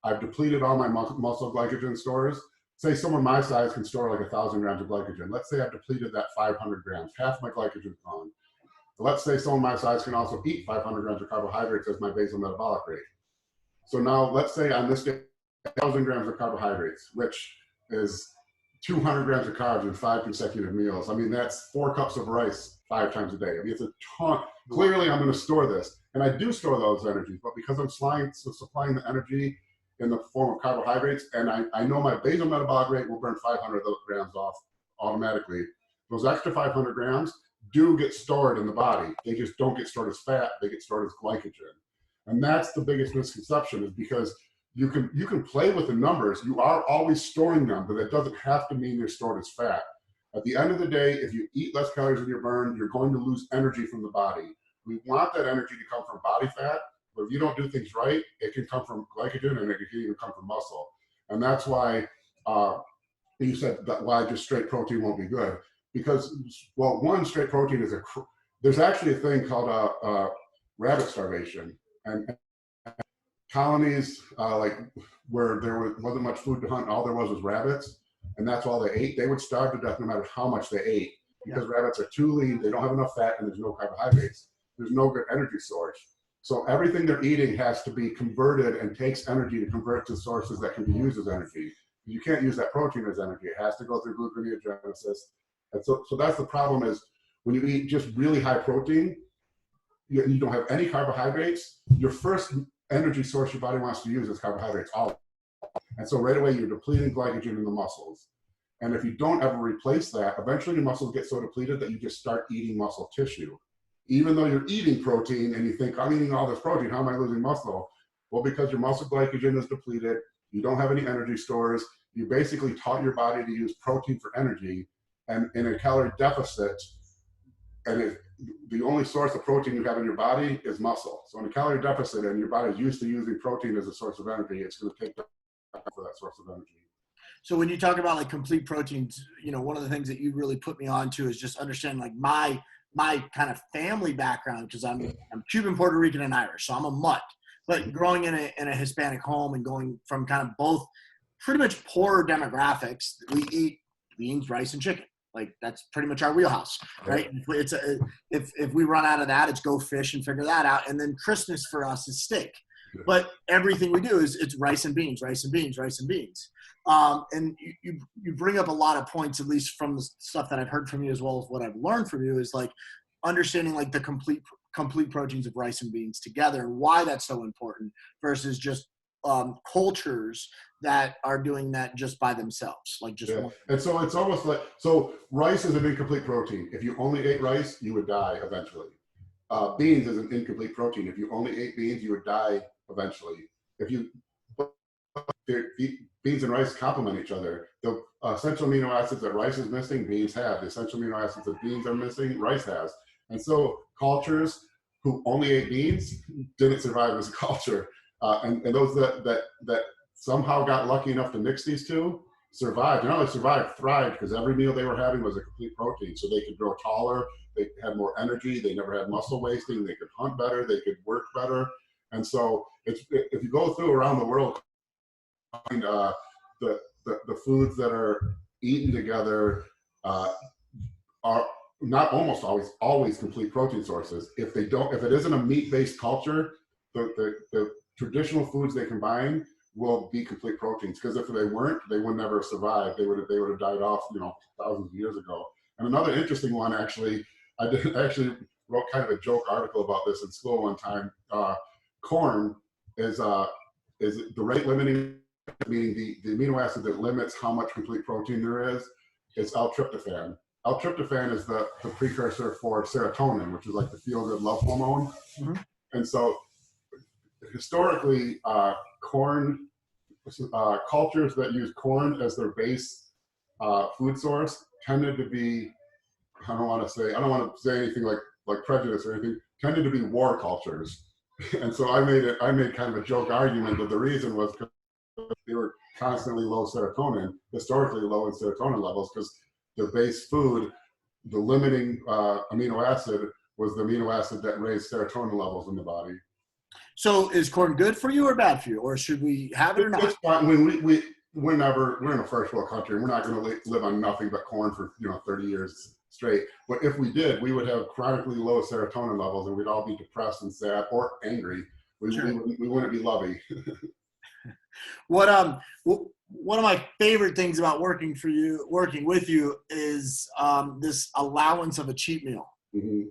Speaker 2: I've depleted all my muscle glycogen stores. Say someone my size can store like 1,000 grams of glycogen. Let's say I've depleted that 500 grams, half my glycogen is gone. Let's say someone my size can also eat 500 grams of carbohydrates as my basal metabolic rate. So now let's say on this day, 1,000 grams of carbohydrates, which is 200 grams of carbs in 5 consecutive meals. I mean, that's 4 cups of rice 5 times a day. I mean, it's a ton. Clearly, I'm going to store this. And I do store those energies, but because I'm supplying the energy in the form of carbohydrates, and I know my basal metabolic rate will burn 500 of those grams off automatically. Those extra 500 grams do get stored in the body. They just don't get stored as fat. They get stored as glycogen. And that's the biggest misconception, is because you can play with the numbers. You are always storing them, but that doesn't have to mean they're stored as fat. At the end of the day, if you eat less calories than you burn, you're going to lose energy from the body. We want that energy to come from body fat, but if you don't do things right, it can come from glycogen, and it can even come from muscle. And that's why you said that why just straight protein won't be good. Because, well, one, straight protein is there's actually a thing called rabbit starvation. And colonies like where there wasn't much food to hunt, all there was rabbits, and that's all they ate. They would starve to death no matter how much they ate, because rabbits are too lean, they don't have enough fat, and there's no carbohydrates. There's no good energy source. So everything they're eating has to be converted, and takes energy to convert to sources that can be used as energy. You can't use that protein as energy. It has to go through gluconeogenesis. And so that's the problem, is when you eat just really high protein, you don't have any carbohydrates, your first energy source your body wants to use is carbohydrates. And so right away, you're depleting glycogen in the muscles. And if you don't ever replace that, eventually your muscles get so depleted that you just start eating muscle tissue. Even though you're eating protein and you think, I'm eating all this protein, how am I losing muscle? Well, because your muscle glycogen is depleted, you don't have any energy stores, you basically taught your body to use protein for energy, and in a calorie deficit, and the only source of protein you have in your body is muscle. So in a calorie deficit, and your body is used to using protein as a source of energy, it's going to take time for that source of energy.
Speaker 1: So when you talk about like complete proteins, one of the things that you really put me on to is just understanding like my kind of family background, because I'm Cuban, Puerto Rican, and Irish, so I'm a mutt. But growing in a Hispanic home and going from kind of both pretty much poorer demographics, we eat beans, rice, and chicken. Like that's pretty much our wheelhouse, right? If we run out of that, it's go fish and figure that out. And then Christmas for us is steak. But everything we do is it's rice and beans, rice and beans, rice and beans. And you bring up a lot of points, at least from the stuff that I've heard from you, as well as what I've learned from you, is like understanding like the complete proteins of rice and beans together, and why that's so important versus just cultures that are doing that just by themselves, like just one.
Speaker 2: And so it's almost like, so rice is an incomplete protein. If you only ate rice, you would die eventually. Beans is an incomplete protein. If you only ate beans, you would die eventually. If you beans and rice complement each other. The essential amino acids that rice is missing, beans have. The essential amino acids that beans are missing, rice has. And so cultures who only ate beans didn't survive as a culture. And those that somehow got lucky enough to mix these two survived. And not only survived, thrived, because every meal they were having was a complete protein. So they could grow taller, they had more energy, they never had muscle wasting, they could hunt better, they could work better. And so if you go through around the world, find the foods that are eaten together are not almost always complete protein sources. If it isn't a meat-based culture, the traditional foods they combine will be complete proteins, because if they weren't, they would never survive. They would have died off, thousands of years ago. And another interesting one, actually, I wrote kind of a joke article about this in school one time. Corn is the rate limiting, meaning the amino acid that limits how much complete protein there is L-tryptophan. L-tryptophan is the precursor for serotonin, which is like the feel-good love hormone. Mm-hmm. And so historically, cultures that use corn as their base food source tended to be, I don't want to say anything like prejudice or anything, tended to be war cultures. And so I made kind of a joke argument that the reason was because they were constantly low serotonin, historically low in serotonin levels, because their base food, the limiting amino acid, was the amino acid that raised serotonin levels in the body.
Speaker 1: So is corn good for you or bad for you, or should we have it or not?
Speaker 2: It's fine. I mean, we're in a first world country, and we're not going to live on nothing but corn for 30 years straight. But if we did, we would have chronically low serotonin levels, and we'd all be depressed and sad or angry. We wouldn't be lovey.
Speaker 1: One of my favorite things about working with you is this allowance of a cheat meal. Mm-hmm.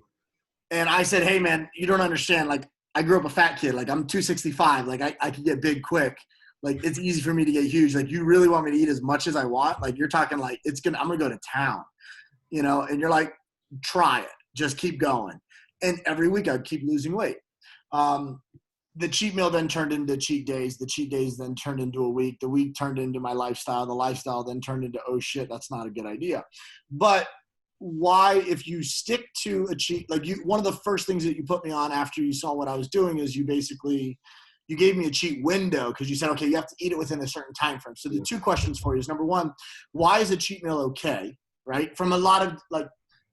Speaker 1: And I said, hey man, you don't understand. Like, I grew up a fat kid. Like, I'm 265. Like, I can get big quick. Like, it's easy for me to get huge. Like, you really want me to eat as much as I want? Like, you're talking like I'm gonna go to town, and you're like, try it, just keep going. And every week I'd keep losing weight. The cheat meal then turned into cheat days. The cheat days then turned into a week. The week turned into my lifestyle. The lifestyle then turned into, oh shit, that's not a good idea. But why, if you stick to a cheat, one of the first things that you put me on after you saw what I was doing is you gave me a cheat window, because you said, okay, you have to eat it within a certain time frame. So the two questions for you is, number one, why is a cheat meal okay, right? From a lot of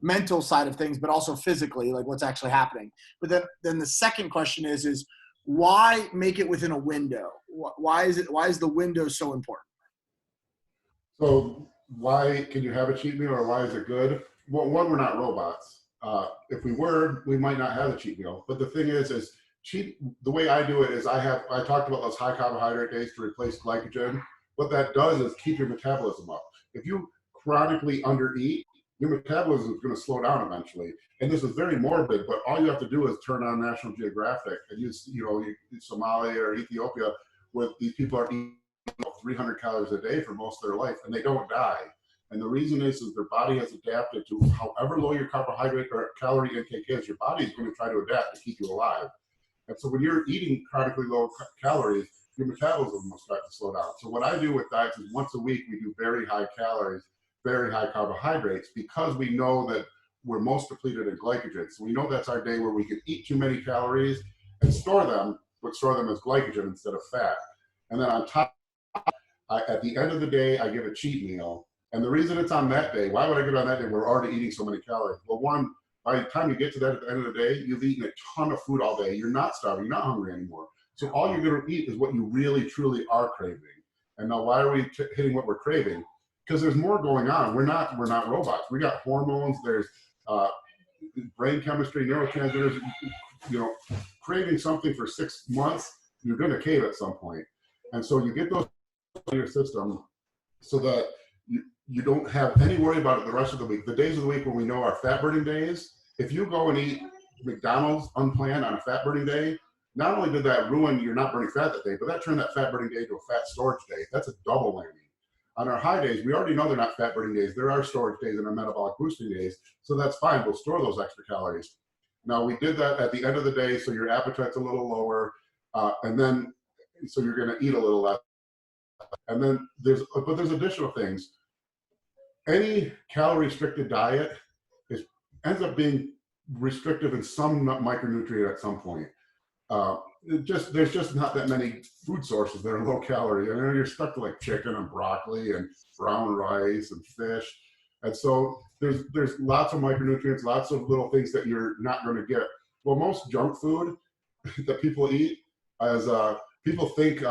Speaker 1: mental side of things, but also physically, like what's actually happening. But then the second question is why make it within a window? Why is the window so important?
Speaker 2: So why can you have a cheat meal, or why is it good? Well, one, we're not robots. If we were, we might not have a cheat meal. But the thing is the way I do it is I talked about those high carbohydrate days to replace glycogen. What that does is keep your metabolism up. If you chronically undereat, your metabolism is going to slow down eventually. And this is very morbid, but all you have to do is turn on National Geographic and use, Somalia or Ethiopia, where these people are eating 300 calories a day for most of their life, and they don't die. And the reason is their body has adapted to however low your carbohydrate or calorie intake is, your body is going to try to adapt to keep you alive. And so when you're eating chronically low calories, your metabolism will start to slow down. So what I do with diets is once a week, we do very high calories, very high carbohydrates, because we know that we're most depleted in glycogen. So we know that's our day where we can eat too many calories and store them, but store them as glycogen instead of fat. And then on top, at the end of the day, I give a cheat meal. And the reason it's on that day, why would I get on that day? We're already eating so many calories. Well, one, by the time you get to that at the end of the day, you've eaten a ton of food all day. You're not starving, you're not hungry anymore. So all you're going to eat is what you really, truly are craving. And now why are we hitting what we're craving? Because there's more going on. We're not robots. We got hormones. There's brain chemistry, neurotransmitters. Craving something for 6 months, you're going to cave at some point. And so you get those in your system so that you don't have any worry about it the rest of the week. The days of the week when we know are fat burning days, if you go and eat McDonald's unplanned on a fat burning day, not only did that ruin you're not burning fat that day, but that turned that fat burning day into a fat storage day. That's a double whammy. On our high days, we already know they're not fat burning days. There are storage days and our metabolic boosting days. So that's fine. We'll store those extra calories. Now, we did that at the end of the day, so your appetite's a little lower, and then so you're going to eat a little less. And then there's additional things. Any calorie restricted diet ends up being restrictive in some micronutrient at some point. There's just not that many food sources that are low calorie. You know, you're stuck to like chicken and broccoli and brown rice and fish. And so there's lots of micronutrients, lots of little things that you're not going to get. Well, most junk food that people eat, as people think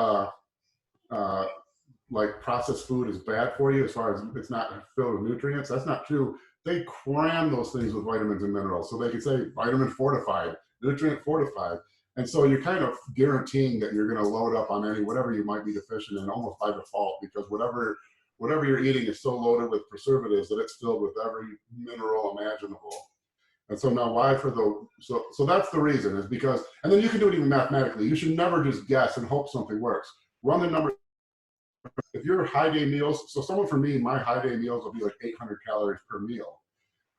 Speaker 2: like processed food is bad for you as far as it's not filled with nutrients. That's not true. They cram those things with vitamins and minerals. So they can say vitamin fortified, nutrient fortified. And so you're kind of guaranteeing that you're going to load up on whatever you might be deficient in almost by default, because whatever you're eating is so loaded with preservatives that it's filled with every mineral imaginable. And so now why so that's the reason, is because, and then you can do it even mathematically. You should never just guess and hope something works. Run the numbers. If your high day meals, so someone for me, my high day meals will be like 800 calories per meal.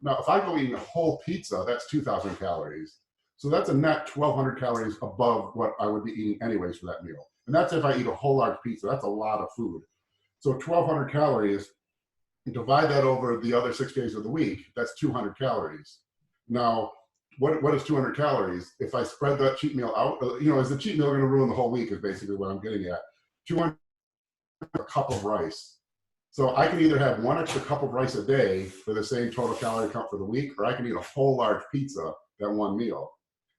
Speaker 2: Now, if I go eating a whole pizza, that's 2,000 calories. So that's a net 1,200 calories above what I would be eating anyways for that meal. And that's if I eat a whole large pizza. That's a lot of food. So 1,200 calories, divide that over the other 6 days of the week, that's 200 calories. Now, what is 200 calories? If I spread that cheat meal out, is the cheat meal going to ruin the whole week is basically what I'm getting at. 200, a cup of rice. So I can either have one extra cup of rice a day for the same total calorie count for the week, or I can eat a whole large pizza that one meal.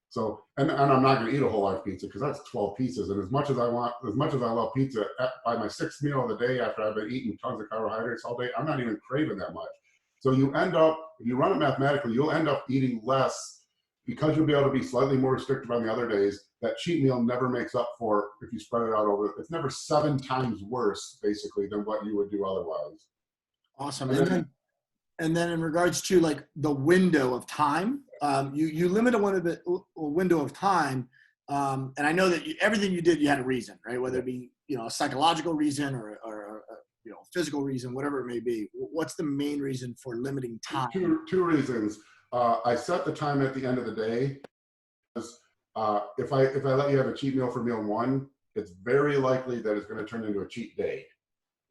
Speaker 2: So, and I'm not going to eat a whole large pizza because that's 12 pieces. And as much as I love pizza, by my 6th meal of the day after I've been eating tons of carbohydrates all day, I'm not even craving that much. So you end up, if you run it mathematically, you'll end up eating less because you'll be able to be slightly more restrictive on the other days. That cheat meal never makes up for if you spread it out over, it's never 7 times worse basically than what you would do otherwise.
Speaker 1: Awesome. And then in regards to like the window of time, you limit a window of time. And I know that everything you did, you had a reason, right? Whether it be, a psychological reason or physical reason, whatever it may be. What's the main reason for limiting time?
Speaker 2: Two reasons. I set the time at the end of the day. Because if I let you have a cheat meal for meal 1, it's very likely that it's going to turn into a cheat day.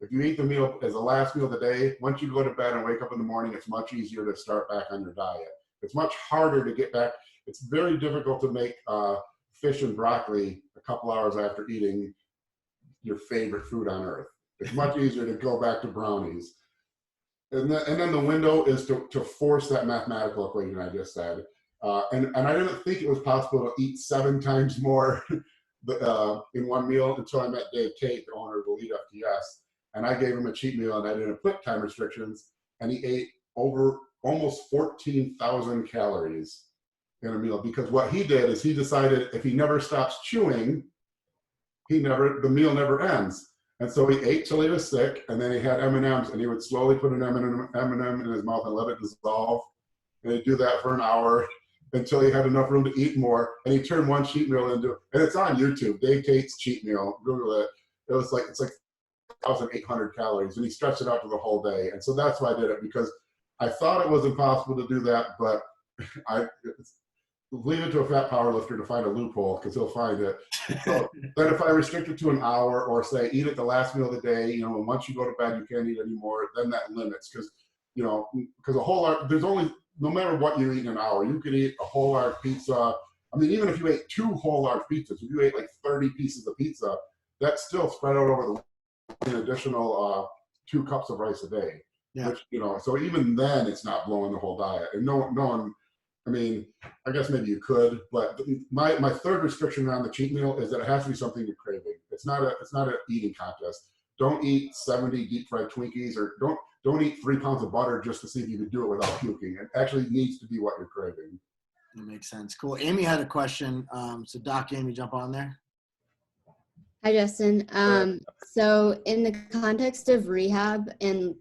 Speaker 2: If you eat the meal as the last meal of the day, once you go to bed and wake up in the morning, it's much easier to start back on your diet. It's much harder to get back. It's very difficult to make fish and broccoli a couple hours after eating your favorite food on earth. It's much easier to go back to brownies. And then the window is to force that mathematical equation I just said. And I didn't think it was possible to eat 7 times more in one meal until I met Dave Tate, the owner of Elite FTS. And I gave him a cheat meal and I didn't put time restrictions, and he ate over almost 14,000 calories in a meal, because what he did is he decided if he never stops chewing, the meal never ends. And so he ate till he was sick, and then he had M&Ms, and he would slowly put an M&M in his mouth and let it dissolve. And he'd do that for an hour until he had enough room to eat more. And he turned one cheat meal into, and it's on YouTube, Dave Tate's cheat meal. Google it. It's like 1,800 calories, and he stretched it out to the whole day. And so that's why I did it, because I thought it was impossible to do that, but leave it to a fat power lifter to find a loophole, because he'll find it. So then if I restrict it to an hour, or say eat it the last meal of the day, and once you go to bed you can't eat anymore, then that limits, because a whole lot, there's only, no matter what you eat in an hour, you could eat a whole large pizza. I mean, even if you ate 2 whole large pizzas, if you ate like 30 pieces of pizza, that's still spread out over an additional 2 cups of rice a day.
Speaker 1: Yeah.
Speaker 2: Which, so even then it's not blowing the whole diet. And no one, I mean, I guess maybe you could, but my third restriction around the cheat meal is that it has to be something you're craving. It's not an eating contest. Don't eat 70 deep fried Twinkies, or don't eat 3 pounds of butter just to see if you can do it without puking. It actually needs to be what you're craving.
Speaker 1: That makes sense. Cool. Amy had a question. So Doc, Amy, jump on there.
Speaker 4: Hi, Justin. So in the context of rehab and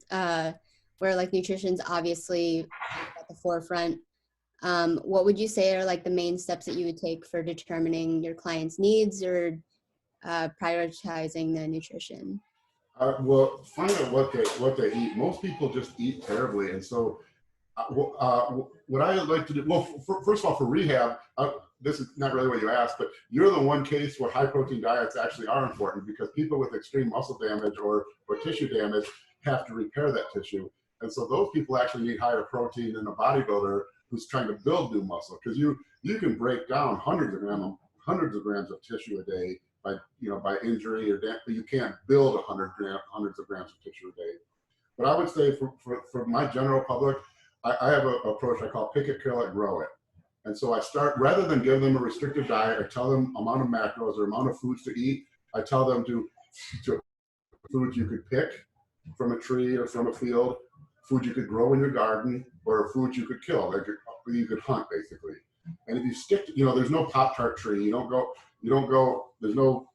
Speaker 4: where like nutrition's obviously at the forefront, what would you say are like the main steps that you would take for determining your client's needs or prioritizing their nutrition?
Speaker 2: Well, find out what they eat. Most people just eat terribly, and so what I like to do. Well, first of all, for rehab, this is not really what you asked, but you're the one case where high protein diets actually are important because people with extreme muscle damage or tissue damage have to repair that tissue, and so those people actually need higher protein than a bodybuilder who's trying to build new muscle, because you can break down hundreds of grams of tissue a day by injury or damage, but you can't build hundreds of grams of tissue a day. But I would say for my general public, I have an approach I call pick it, kill it, grow it. And so I start, rather than give them a restrictive diet, I tell them amount of macros or amount of foods to eat. I tell them to foods you could pick from a tree or from a field, food you could grow in your garden, or foods you could kill, like you could hunt basically. And if you stick to, there's no Pop-Tart tree, you don't go, there's no,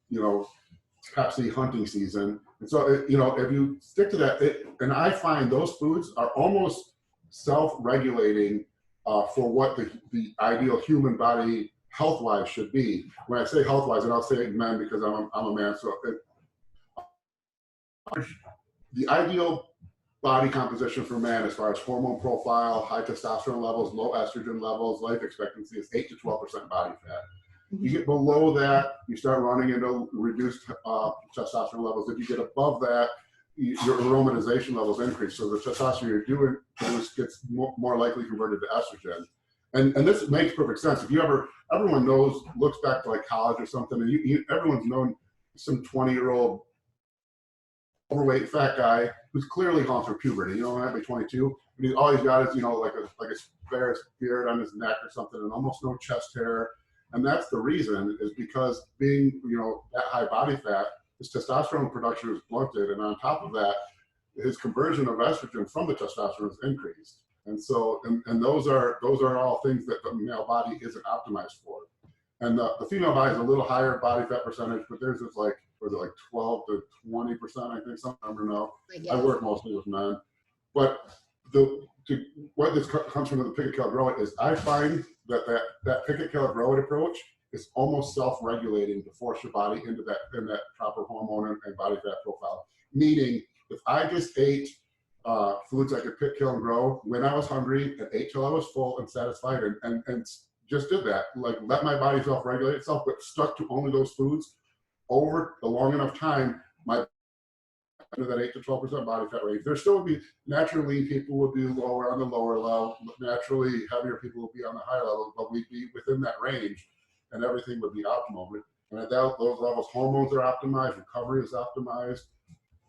Speaker 2: Pepsi hunting season. And so, if you stick to that, and I find those foods are almost self-regulating for what the ideal human body health-wise should be. When I say health-wise, and I'll say men because I'm a man, so the ideal body composition for man as far as hormone profile, high testosterone levels, low estrogen levels, life expectancy is 8 to 12% body fat. You get below that, you start running into reduced testosterone levels. If you get above that, your aromatization levels increase. So the testosterone you're doing gets more likely converted to estrogen. And this makes perfect sense. If everyone looks back to like college or something, and everyone's known some 20-year-old overweight fat guy who's clearly gone through puberty, might be 22, but all he's got is, like a sparse beard on his neck or something and almost no chest hair. And that's the reason, is because being, that high body fat, his testosterone production is blunted. And on top of that, his conversion of estrogen from the testosterone is increased. And so, and those are all things that the male body isn't optimized for. And the female body is a little higher body fat percentage, but theirs is like, was it like 12 to 20%, I think, some number now. I work mostly with men. But what this comes from the pick it, kill, grow it is I find that pick it, kill, grow it approach is almost self-regulating to force your body into that proper hormone and body fat profile. Meaning, if I just ate foods I could pick, kill, and grow when I was hungry and ate till I was full and satisfied and just did that, like let my body self-regulate itself, but stuck to only those foods over a long enough time, my under that 8 to 12% body fat range. There still would be naturally people would be lower on the lower level, naturally heavier people would be on the higher level, but we'd be within that range and everything would be optimal. And at those levels, hormones are optimized, recovery is optimized.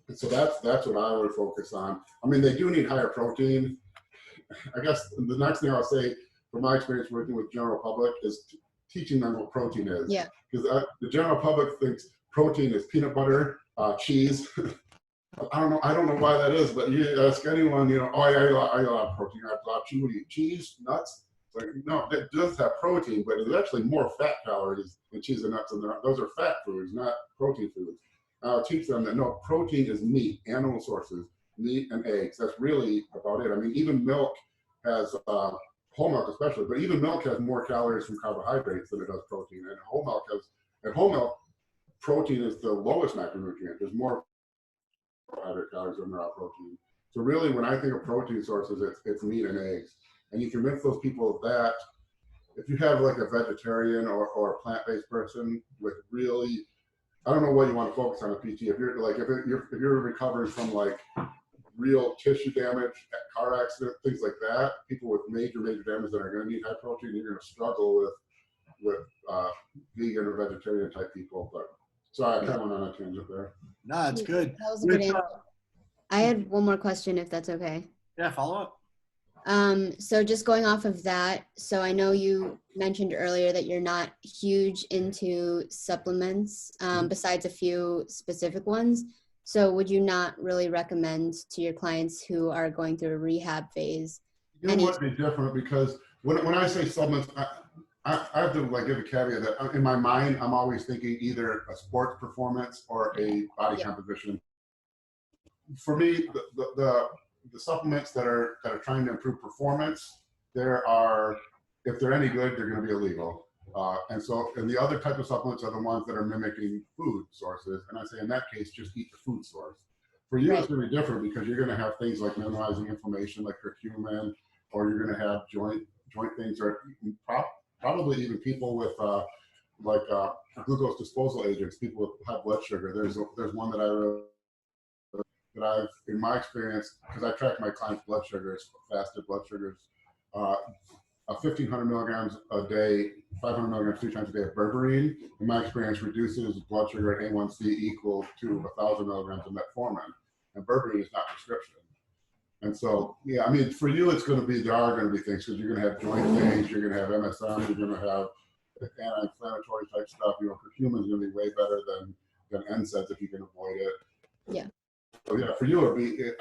Speaker 2: And so that's what I would focus on. I mean, they do need higher protein. I guess the next thing I'll say, from my experience working with general public, is teaching them what protein is.
Speaker 4: Yeah.
Speaker 2: Because the general public thinks protein is peanut butter, cheese. I don't know why that is, but you ask anyone, I eat a lot of protein. I eat a lot of cheese. What do you eat? Cheese, nuts? It's like, no, it does have protein, but it's actually more fat calories than cheese and nuts. And those are fat foods, not protein foods. I'll teach them that no, protein is meat, animal sources, meat and eggs. That's really about it. I mean, even milk has, whole milk especially, but even milk has more calories from carbohydrates than it does protein. And whole milk, protein is the lowest macronutrient. There's more carbohydrate calories than there are protein. So really, when I think of protein sources, it's meat and eggs. And you convince those people of that. If you have like a vegetarian or a plant-based person with really, I don't know what you want to focus on a PT. If you're recovering from like real tissue damage, car accident, things like that, people with major damage that are going to need high protein, you're going to struggle with vegan or vegetarian type people. But sorry, I kind of went on a tangent there.
Speaker 1: No, it's good.
Speaker 4: That was a good answer. I had one more question, if that's okay.
Speaker 1: Yeah, follow up.
Speaker 4: So just going off of that, so I know you mentioned earlier that you're not huge into supplements, besides a few specific ones. So would you not really recommend to your clients who are going through a rehab phase?
Speaker 2: It would be different because when I say supplements, I have to like give a caveat that in my mind, I'm always thinking either a sports performance or a body composition. For me, the supplements that are trying to improve performance, there are if they're any good, they're going to be illegal. And the other type of supplements are the ones that are mimicking food sources. And I say in that case, just eat the food source. For you, it's going to be different because you're going to have things like minimizing inflammation, like curcumin, or you're going to have joint things, or probably even people with glucose disposal agents, people with high blood sugar. There's one that I've, in my experience, because I track my clients' blood sugars, fasted blood sugars, 1,500 milligrams a day, 500 milligrams 3 times a day of berberine, in my experience, reduces blood sugar and A1C equal to 1,000 milligrams of metformin. And berberine is not prescription. And so, yeah, I mean, for you, it's going to be, there are going to be things, because you're going to have joint things, you're going to have MSM, you're going to have anti-inflammatory type stuff. You know, curcumin is going to be way better than NSAIDs if you can avoid it.
Speaker 4: Yeah.
Speaker 2: So yeah, for you, it'd be,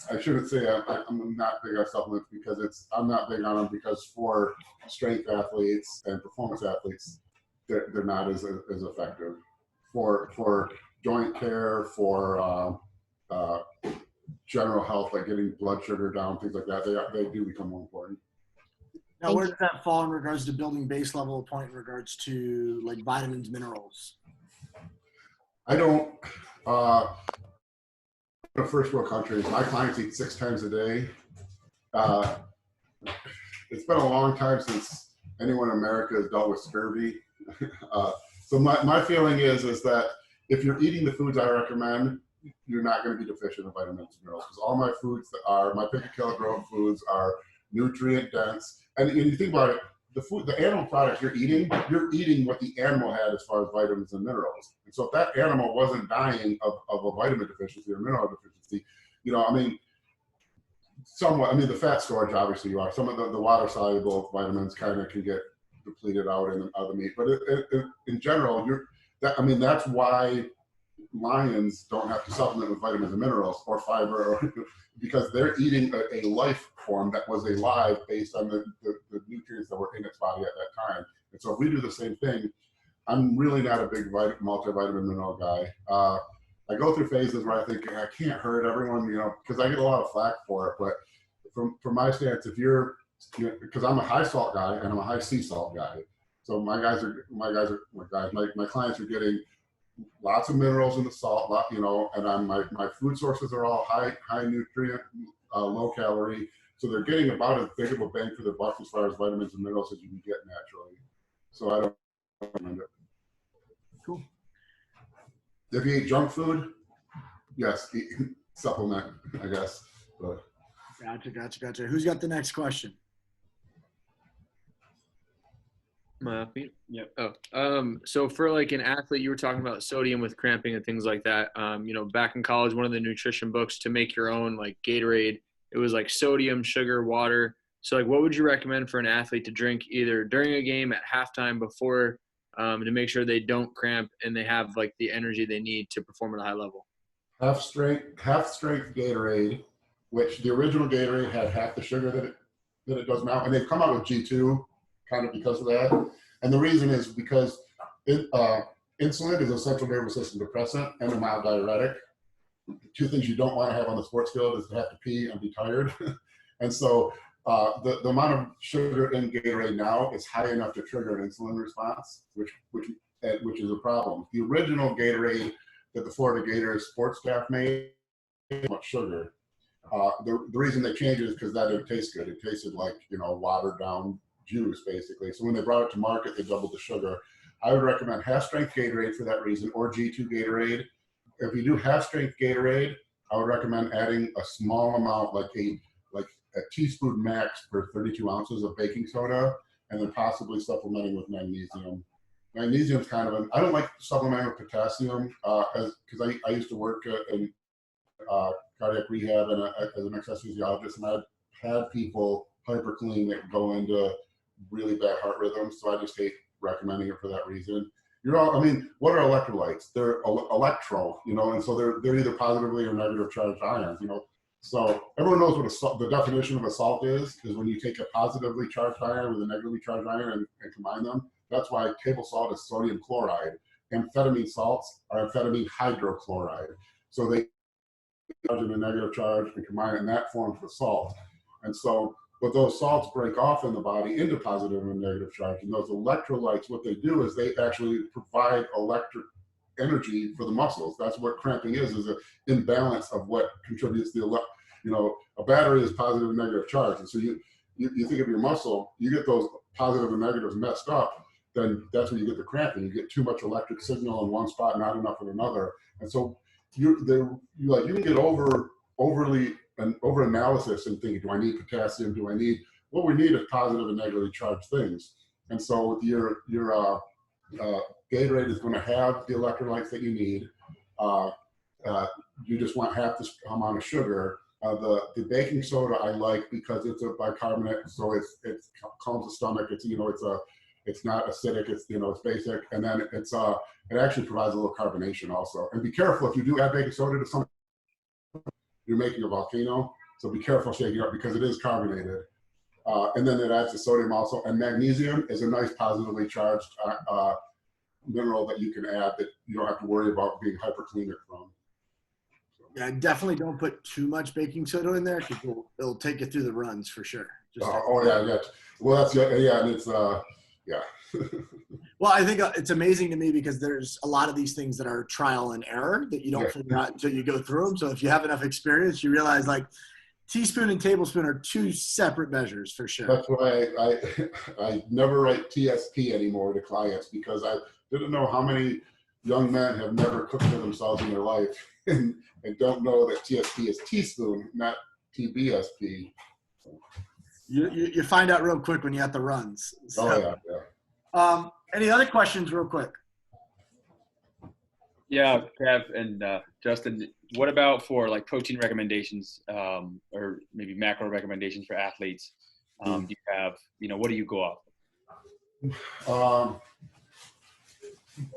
Speaker 2: I shouldn't say I'm not big on supplements, because I'm not big on them, because for strength athletes and performance athletes, they're not as effective. For joint care, for general health, like getting blood sugar down, things like that, they do become more important.
Speaker 1: Now, where does that fall in regards to building base level point in regards to like vitamins, minerals?
Speaker 2: I don't, in first world countries, my clients eat 6 times a day. It's been a long time since anyone in America has dealt with scurvy. So my feeling is that if you're eating the foods I recommend, you're not going to be deficient in vitamins and minerals, because all my foods my pick a kill grown foods are nutrient dense. And you think about it, the animal products you're eating what the animal had as far as vitamins and minerals. And so if that animal wasn't dying of a vitamin deficiency or mineral deficiency, you know, I mean, somewhat, I mean, the fat storage, obviously you are. Some of the water soluble vitamins kind of can get depleted out in the meat. But in general, that's why lions don't have to supplement with vitamins and minerals or fiber, because they're eating a life form that was alive based on the nutrients that were in its body at that time. And so if we do the same thing, I'm really not a big multivitamin mineral guy. I go through phases where I think I can't hurt everyone, you know, because I get a lot of flack for it. But from my stance, because I'm a high salt guy and I'm a high sea salt guy, so my clients are getting lots of minerals in the salt, you know, and my food sources are all high nutrient, low calorie, so they're getting about as big of a bang for their buck as far as vitamins and minerals as you can get naturally. So I don't recommend it.
Speaker 1: Cool.
Speaker 2: If you eat junk food, yes, supplement, I guess. But.
Speaker 1: Gotcha. Who's got the next question?
Speaker 5: Yeah. So for like an athlete, you were talking about sodium with cramping and things like that. You know, back in college, one of the nutrition books to make your own like Gatorade, it was like sodium, sugar, water. So like, what would you recommend for an athlete to drink either during a game, at halftime, before, to make sure they don't cramp and they have like the energy they need to perform at a high level?
Speaker 2: Half strength Gatorade, which the original Gatorade had half the sugar that it does now, and they've come out with G2 kind of because of that. And the reason is because insulin is a central nervous system depressant and a mild diuretic. 2 things you don't want to have on the sports field is to have to pee and be tired. And so the amount of sugar in Gatorade now is high enough to trigger an insulin response, which is a problem. The original Gatorade that the Florida Gators sports staff made had much sugar. The reason they changed it is because that didn't taste good. It tasted like, you know, watered down juice basically. So when they brought it to market, they doubled the sugar. I would recommend half-strength Gatorade for that reason, or G2 Gatorade. If you do half-strength Gatorade, I would recommend adding a small amount, like a teaspoon max per 32 ounces of baking soda, and then possibly supplementing with magnesium. Magnesium is kind of I don't like supplementing with potassium, because I used to work in cardiac rehab and as an exercise physiologist, and I've had people hyperkalemic go into really bad heart rhythms, so I just hate recommending it for that reason. I mean, what are electrolytes? They're electro, you know, and so they're either positively or negative charged ions, you know. So everyone knows what the definition of a salt is when you take a positively charged ion with a negatively charged ion and combine them. That's why table salt is sodium chloride. Amphetamine salts are amphetamine hydrochloride. So they charge in a negative charge and combine it, and that forms the salt. And so but those salts break off in the body into positive and negative charge. And those electrolytes, what they do is they actually provide electric energy for the muscles. That's what cramping is an imbalance of what contributes the, a battery is positive and negative charge. And so you think of your muscle, you get those positive and negatives messed up, then that's when you get the cramping. You get too much electric signal in one spot, not enough in another. And so you can get over analysis and thinking, do I need potassium? Do I need, what we need is positive and negatively charged things. And so your Gatorade is going to have the electrolytes that you need. You just want half the amount of sugar. The baking soda I like because it's a bicarbonate, so it calms the stomach. It's not acidic. It's basic, and then it actually provides a little carbonation also. And be careful if you do add baking soda to something, you're making a volcano. So be careful shaking it up because it is carbonated. And then it adds the sodium also. And magnesium is a nice positively charged mineral that you can add that you don't have to worry about being hyperkalemic from.
Speaker 1: Yeah, definitely don't put too much baking soda in there because it'll take you through the runs for sure.
Speaker 2: Yeah. Well, and it's yeah.
Speaker 1: Well, I think it's amazing to me because there's a lot of these things that are trial and error that you don't figure out until you go through them. So if you have enough experience, you realize like teaspoon and tablespoon are two separate measures for sure.
Speaker 2: That's why I never write TSP anymore to clients because I didn't know how many young men have never cooked for themselves in their life and don't know that TSP is teaspoon, not TBSP.
Speaker 1: You find out real quick when you have the runs. So,
Speaker 2: oh yeah.
Speaker 1: Any other questions real quick?
Speaker 6: Yeah, Kev and Justin, what about for like protein recommendations or maybe macro recommendations for athletes? Do you have, what do you go off?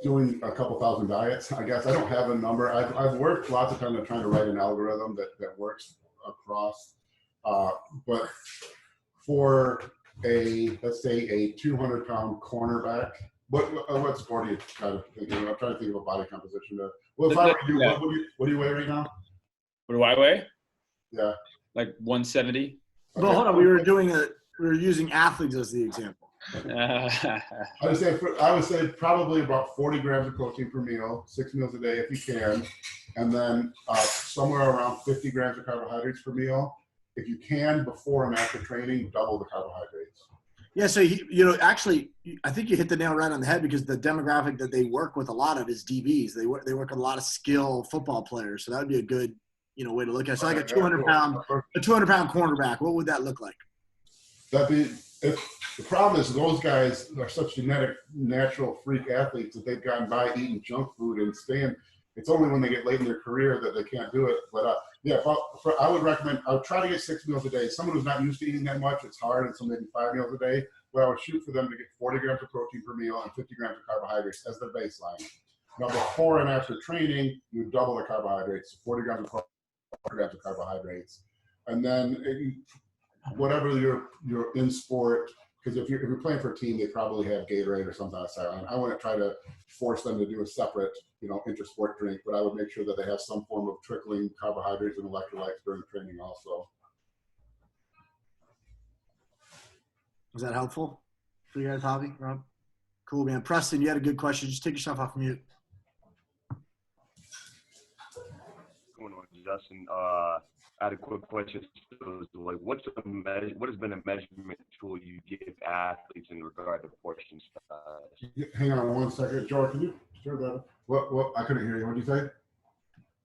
Speaker 2: Doing a couple thousand diets, I guess. I don't have a number. I've worked lots of times on trying to write an algorithm that works across, but for let's say a 200-pound cornerback, what sport are you kind of thinking? I'm trying to think of a body composition. Well, if I were you, what do you weigh right now?
Speaker 6: What do I weigh?
Speaker 2: Yeah.
Speaker 6: Like 170.
Speaker 1: Okay. Well, hold on. We were using athletes as the example.
Speaker 2: I would say probably about 40 grams of protein per meal, 6 meals a day if you can, and then somewhere around 50 grams of carbohydrates per meal. If you can, before and after training, double the carbohydrates.
Speaker 1: Yeah, so actually, I think you hit the nail right on the head because the demographic that they work with a lot of is DBs. They work with a lot of skill football players, so that would be a good way to look at it. So like a 200-pound cornerback, what would that look like?
Speaker 2: The problem is those guys are such genetic, natural freak athletes that they've gotten by eating junk food and staying. It's only when they get late in their career that they can't do it. But I would recommend, I would try to get 6 meals a day. Someone who's not used to eating that much, it's hard, and so maybe 5 meals a day. But I would shoot for them to get 40 grams of protein per meal and 50 grams of carbohydrates as their baseline. Now, before and after training, you double the carbohydrates, 40 grams of carbohydrates. And then whatever you're in sport, because if you're playing for a team, they probably have Gatorade or something like that. I wouldn't try to force them to do a separate, inter-sport drink, but I would make sure that they have some form of trickling carbohydrates and electrolytes during training also.
Speaker 1: Was that helpful for you guys, Javi, Rob? Cool, man. Preston, you had a good question. Just take yourself off mute.
Speaker 7: Going on, Justin. I had a quick question. So, like, what has been a measurement tool you give athletes in regard to portion size?
Speaker 2: Hang on 1 second, George. Can you share that? What? I couldn't hear you. What did you say?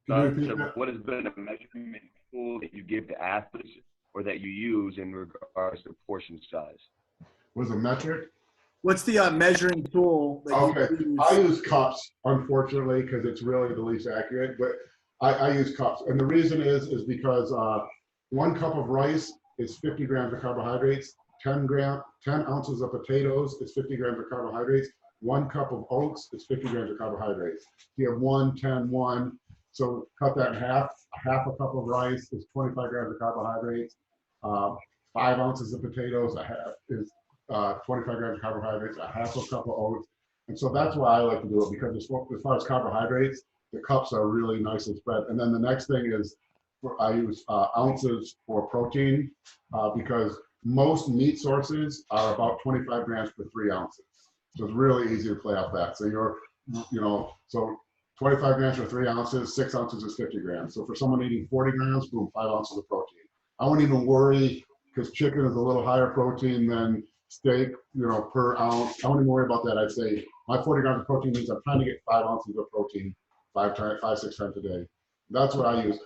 Speaker 2: Can you repeat that?
Speaker 7: What has been a measurement tool that you give to athletes or that you use in regards to portion size?
Speaker 2: Was a metric?
Speaker 1: What's the measuring tool that you use?
Speaker 2: I use cups, unfortunately, because it's really the least accurate. But I use cups, and the reason is because 1 cup of rice is 50 grams of carbohydrates. 10 ounces of potatoes is 50 grams of carbohydrates. 1 cup of oats is 50 grams of carbohydrates. You have 1, 10, 1. So cut that in half. Half a cup of rice is 25 grams of carbohydrates. 5 ounces of potatoes is 25 grams of carbohydrates. A half a cup of oats. And so that's why I like to do it, because as far as carbohydrates, the cups are really nicely spread. And then the next thing is I use ounces for protein because most meat sources are about 25 grams per 3 ounces. So it's really easy to play off that. So you're, so 25 grams for 3 ounces, 6 ounces is 50 grams. So for someone eating 40 grams, boom, 5 ounces of protein. I wouldn't even worry because chicken is a little higher protein than steak, per ounce. I wouldn't even worry about that. I'd say my 40 grams of protein means I'm trying to get 5 ounces of protein 5, 6 times a day. That's what I use.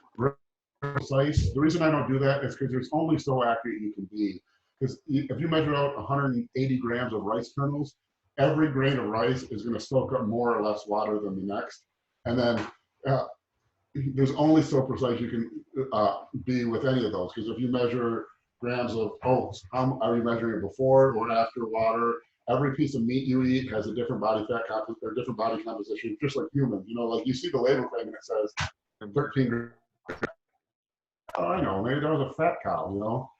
Speaker 2: Precise. The reason I don't do that is because there's only so accurate you can be. Because if you measure out 180 grams of rice kernels, every grain of rice is going to soak up more or less water than the next. And then there's only so precise you can be with any of those. Because if you measure grams of oats, how are you measuring it before or after water? Every piece of meat you eat has a different body fat or different body composition, just like humans. Like you see the label thing and it says 13 grams. Oh, I know, maybe there was a fat cow,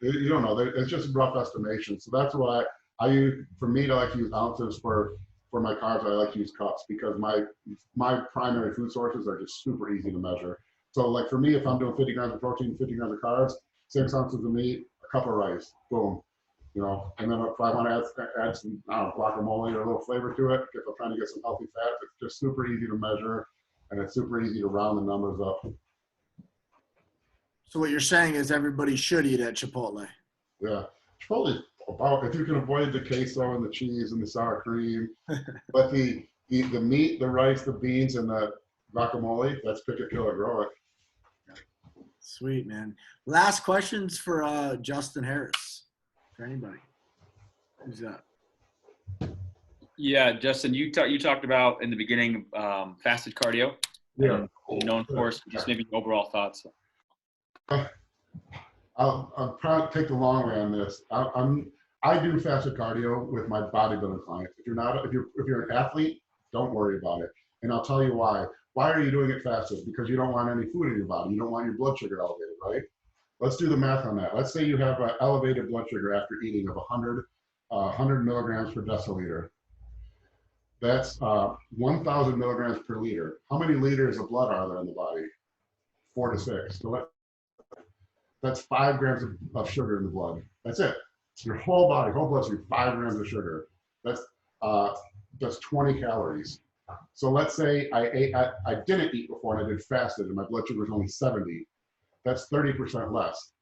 Speaker 2: you don't know. It's just a rough estimation. So that's why I use, for me to like to use ounces for my carbs, I like to use cups because my primary food sources are just super easy to measure. So like for me, if I'm doing 50 grams of protein, 50 grams of carbs, 6 ounces of meat, a cup of rice, boom. And then if I want to add some, guacamole or a little flavor to it, if I'm trying to get some healthy fat, it's just super easy to measure and it's super easy to round the numbers up.
Speaker 1: So what you're saying is everybody should eat at Chipotle.
Speaker 2: Yeah, Chipotle, about if you can avoid the queso and the cheese and the sour cream, but the meat, the rice, the beans, and the guacamole, that's pick it, kill it, grow it.
Speaker 1: Sweet, man. Last questions for Justin Harris. For anybody. Who's that?
Speaker 6: Yeah, Justin, you talked about in the beginning fasted cardio.
Speaker 2: Yeah.
Speaker 6: Known for just maybe overall thoughts.
Speaker 2: I'll probably take the long way on this. I do fasted cardio with my bodybuilding clients. If you're an athlete, don't worry about it. And I'll tell you why. Why are you doing it fasted? Because you don't want any food in your body. You don't want your blood sugar elevated, right? Let's do the math on that. Let's say you have an elevated blood sugar after eating of 100 milligrams per deciliter. That's 1,000 milligrams per liter. How many liters of blood are there in the body? 4 to 6. So that's 5 grams of sugar in the blood. That's it. Your whole body, whole bloodstream, 5 grams of sugar. That's 20 calories. So let's say I didn't eat before and I did fasted and my blood sugar was only 70. That's 30% less,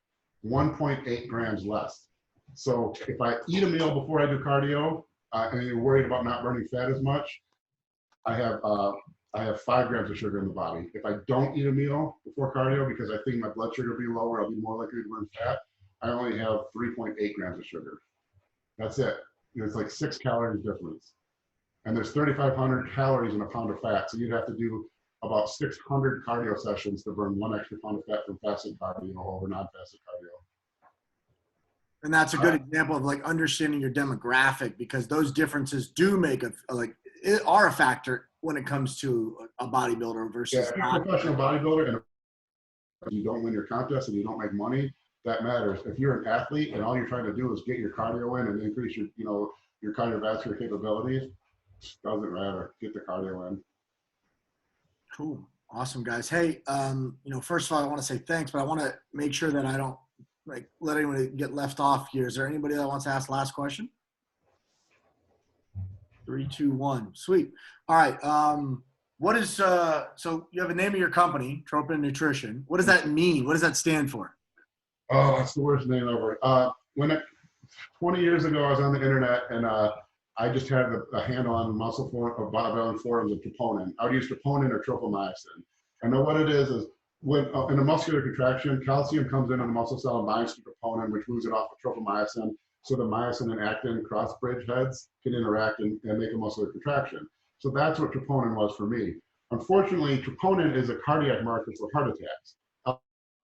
Speaker 2: 1.8 grams less. So if I eat a meal before I do cardio and you're worried about not burning fat as much, I have 5 grams of sugar in the body. If I don't eat a meal before cardio because I think my blood sugar will be lower, I'll be more likely to burn fat, I only have 3.8 grams of sugar. That's it. It's like 6 calories difference. And there's 3,500 calories in a pound of fat. So you'd have to do about 600 cardio sessions to burn 1 extra pound of fat from fasted cardio over non-fasted cardio.
Speaker 1: And that's a good example of like understanding your demographic because those differences do make are a factor when it comes to a bodybuilder versus
Speaker 2: if you're a professional bodybuilder and you don't win your contest and you don't make money, that matters. If you're an athlete and all you're trying to do is get your cardio in and increase your cardiovascular capabilities, doesn't matter. Get the cardio in.
Speaker 1: Cool. Awesome, guys. Hey, first of all, I want to say thanks, but I want to make sure that I don't let anyone get left off here. Is there anybody that wants to ask the last question? 3, 2, 1. Sweet. All right. What is so you have a name of your company, Tropin Nutrition. What does that mean? What does that stand for?
Speaker 2: Oh, that's the worst name ever. 20 years ago, I was on the internet and I just had a handle on muscle bodybuilding forums of troponin. I would use troponin or tropomyosin. And then what it is when in a muscular contraction, calcium comes into the muscle cell and binds to troponin, which moves it off of tropomyosin. So the myosin and actin cross bridge heads can interact and make a muscular contraction. So that's what troponin was for me. Unfortunately, troponin is a cardiac marker for heart attacks.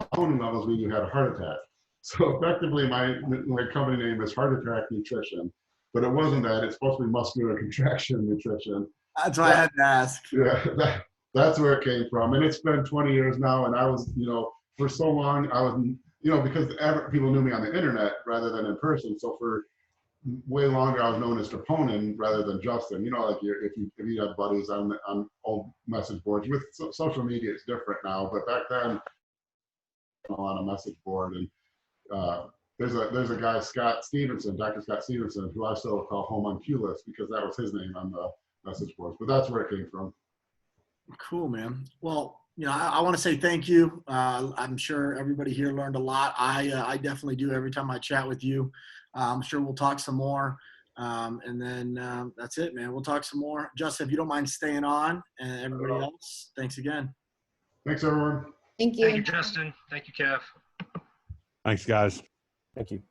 Speaker 2: Troponin levels mean you had a heart attack. So effectively, my company name is Heart Attack Nutrition. But it wasn't that. It's supposed to be muscular contraction nutrition.
Speaker 1: That's why I had to ask.
Speaker 2: Yeah, that's where it came from. And it's been 20 years now. And I was, for so long, I was, because people knew me on the internet rather than in person. So for way longer, I was known as Troponin rather than Justin. Like if you have buddies on old message boards. With social media, it's different now. But back then, on a message board and there's a guy, Scott Stevenson, Dr. Scott Stevenson, who I still call homunculus because that was his name on the message boards. But that's where it came from.
Speaker 1: Cool, man. Well, you know, I want to say thank you. I'm sure everybody here learned a lot. I definitely do every time I chat with you. I'm sure we'll talk some more. And then that's it, man. We'll talk some more. Justin, if you don't mind staying on, and everybody else, thanks again.
Speaker 2: Thanks, everyone.
Speaker 4: Thank you.
Speaker 3: Thank you, Justin. Thank you, Kev.
Speaker 8: Thanks, guys.
Speaker 9: Thank you.